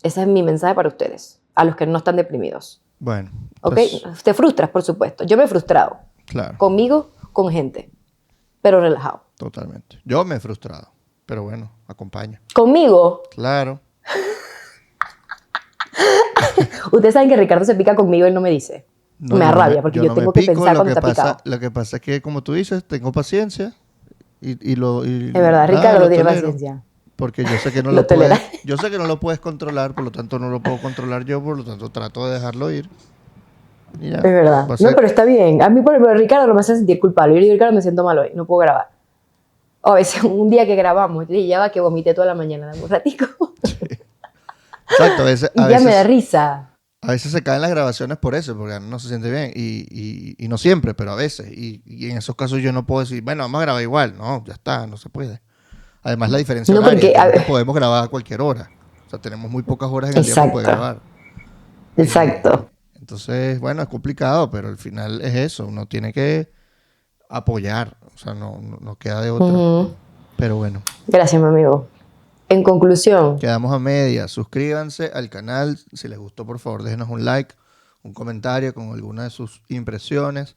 [SPEAKER 1] Ese es mi mensaje para ustedes, a los que no están deprimidos.
[SPEAKER 2] Bueno.
[SPEAKER 1] ¿Ok?
[SPEAKER 2] Pues,
[SPEAKER 1] Te frustras, por supuesto. Yo me he frustrado.
[SPEAKER 2] claro.
[SPEAKER 1] Conmigo, con gente. Pero relajado.
[SPEAKER 2] Totalmente. Yo me he frustrado. Pero bueno, acompaña.
[SPEAKER 1] Conmigo.
[SPEAKER 2] Claro.
[SPEAKER 1] Ustedes saben que Ricardo se pica conmigo y él no me dice.
[SPEAKER 2] No,
[SPEAKER 1] me da
[SPEAKER 2] yo no
[SPEAKER 1] rabia porque yo
[SPEAKER 2] no
[SPEAKER 1] tengo
[SPEAKER 2] me
[SPEAKER 1] que
[SPEAKER 2] pico,
[SPEAKER 1] pensar
[SPEAKER 2] lo
[SPEAKER 1] cuando
[SPEAKER 2] que
[SPEAKER 1] está picado.
[SPEAKER 2] Lo que pasa es que, como tú dices, tengo paciencia y
[SPEAKER 1] Es verdad,
[SPEAKER 2] nada,
[SPEAKER 1] Ricardo
[SPEAKER 2] lo
[SPEAKER 1] tiene
[SPEAKER 2] tolero.
[SPEAKER 1] paciencia.
[SPEAKER 2] Porque yo sé que no
[SPEAKER 1] Lo
[SPEAKER 2] lo
[SPEAKER 1] tolera.
[SPEAKER 2] puedes, yo sé que no lo puedes controlar, por lo tanto no lo puedo controlar yo, por lo tanto trato de dejarlo ir. Y ya.
[SPEAKER 1] Es verdad.
[SPEAKER 2] Va a
[SPEAKER 1] No,
[SPEAKER 2] ser-
[SPEAKER 1] pero está bien. A mí, por ejemplo, Ricardo no me hace sentir culpable. Yo digo, Ricardo, me siento mal hoy, no puedo grabar. O a veces, un día que grabamos, y ya va que vomité toda la mañana, dame un ratico.
[SPEAKER 2] Exacto,
[SPEAKER 1] Y ya me da risa.
[SPEAKER 2] a veces se caen las grabaciones por eso, porque no se siente bien. Y no siempre, pero a veces. Y en esos casos yo no puedo decir, bueno, vamos a grabar igual. No, ya está, no se puede. Además, la diferencia
[SPEAKER 1] No,
[SPEAKER 2] horaria,
[SPEAKER 1] porque...
[SPEAKER 2] que no podemos grabar a cualquier hora. O sea, tenemos muy pocas horas en el día para poder
[SPEAKER 1] Exacto.
[SPEAKER 2] grabar.
[SPEAKER 1] Exacto.
[SPEAKER 2] Entonces, bueno, es complicado, pero al final es eso. Uno tiene que apoyar. O sea, no queda de otra.
[SPEAKER 1] Ujú.
[SPEAKER 2] Pero bueno,
[SPEAKER 1] Gracias, mi amigo. En conclusión,
[SPEAKER 2] quedamos a media. Suscríbanse al canal. Si les gustó, por favor, déjenos un like, un comentario con alguna de sus impresiones.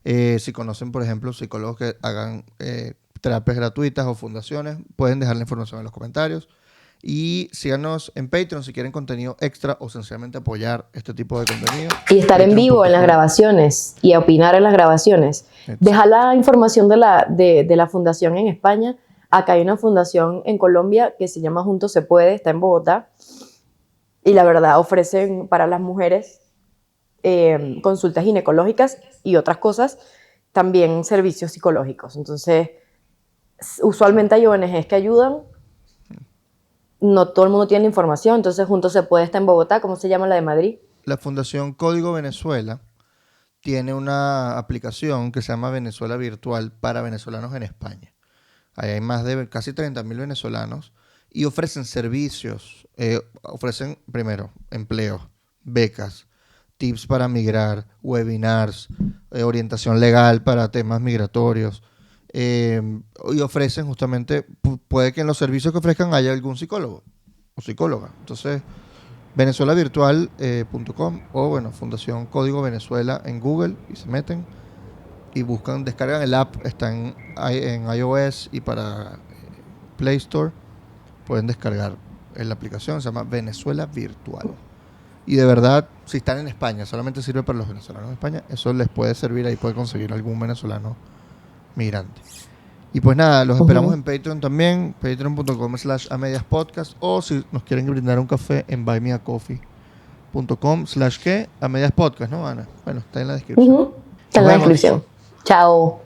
[SPEAKER 2] Si conocen, por ejemplo, psicólogos que hagan terapias gratuitas o fundaciones, pueden dejar la información en los comentarios. Y síganos en Patreon si quieren contenido extra o sencillamente apoyar este tipo de contenido.
[SPEAKER 1] y estar en vivo en las grabaciones y a opinar en las grabaciones.
[SPEAKER 2] Exacto.
[SPEAKER 1] Deja la información de la fundación en España. Acá hay una fundación en Colombia que se llama Juntos se puede, está en Bogotá. Y la verdad ofrecen para las mujeres consultas ginecológicas y otras cosas, también servicios psicológicos. Entonces, usualmente hay ONGs que ayudan. No todo el mundo tiene información, entonces Juntos se puede está en Bogotá. ¿Cómo se llama la de Madrid?
[SPEAKER 2] La Fundación Código Venezuela tiene una aplicación que se llama Venezuela Virtual para venezolanos en España. Ahí hay más de casi 30.000 venezolanos y ofrecen servicios, ofrecen primero empleo, becas, tips para migrar, webinars, orientación legal para temas migratorios. Y ofrecen justamente, puede que en los servicios que ofrezcan haya algún psicólogo o psicóloga. Entonces, venezuelavirtual.com o bueno, Fundación Código Venezuela en Google y se meten y buscan, descargan el app, está en iOS y para Play Store pueden descargar la aplicación, se llama Venezuela Virtual. Y de verdad, si están en España, solamente sirve para los venezolanos en España, eso les puede servir, ahí puede conseguir algún venezolano migrante. Y pues nada, los esperamos en Patreon también, patreon.com/amediaspodcast, o si nos quieren brindar un café en buymeacoffee.com/que amediaspodcast, ¿no, Ana? Bueno, está en la descripción.
[SPEAKER 1] Está en
[SPEAKER 2] Nos
[SPEAKER 1] la
[SPEAKER 2] vemos.
[SPEAKER 1] descripción. Chao.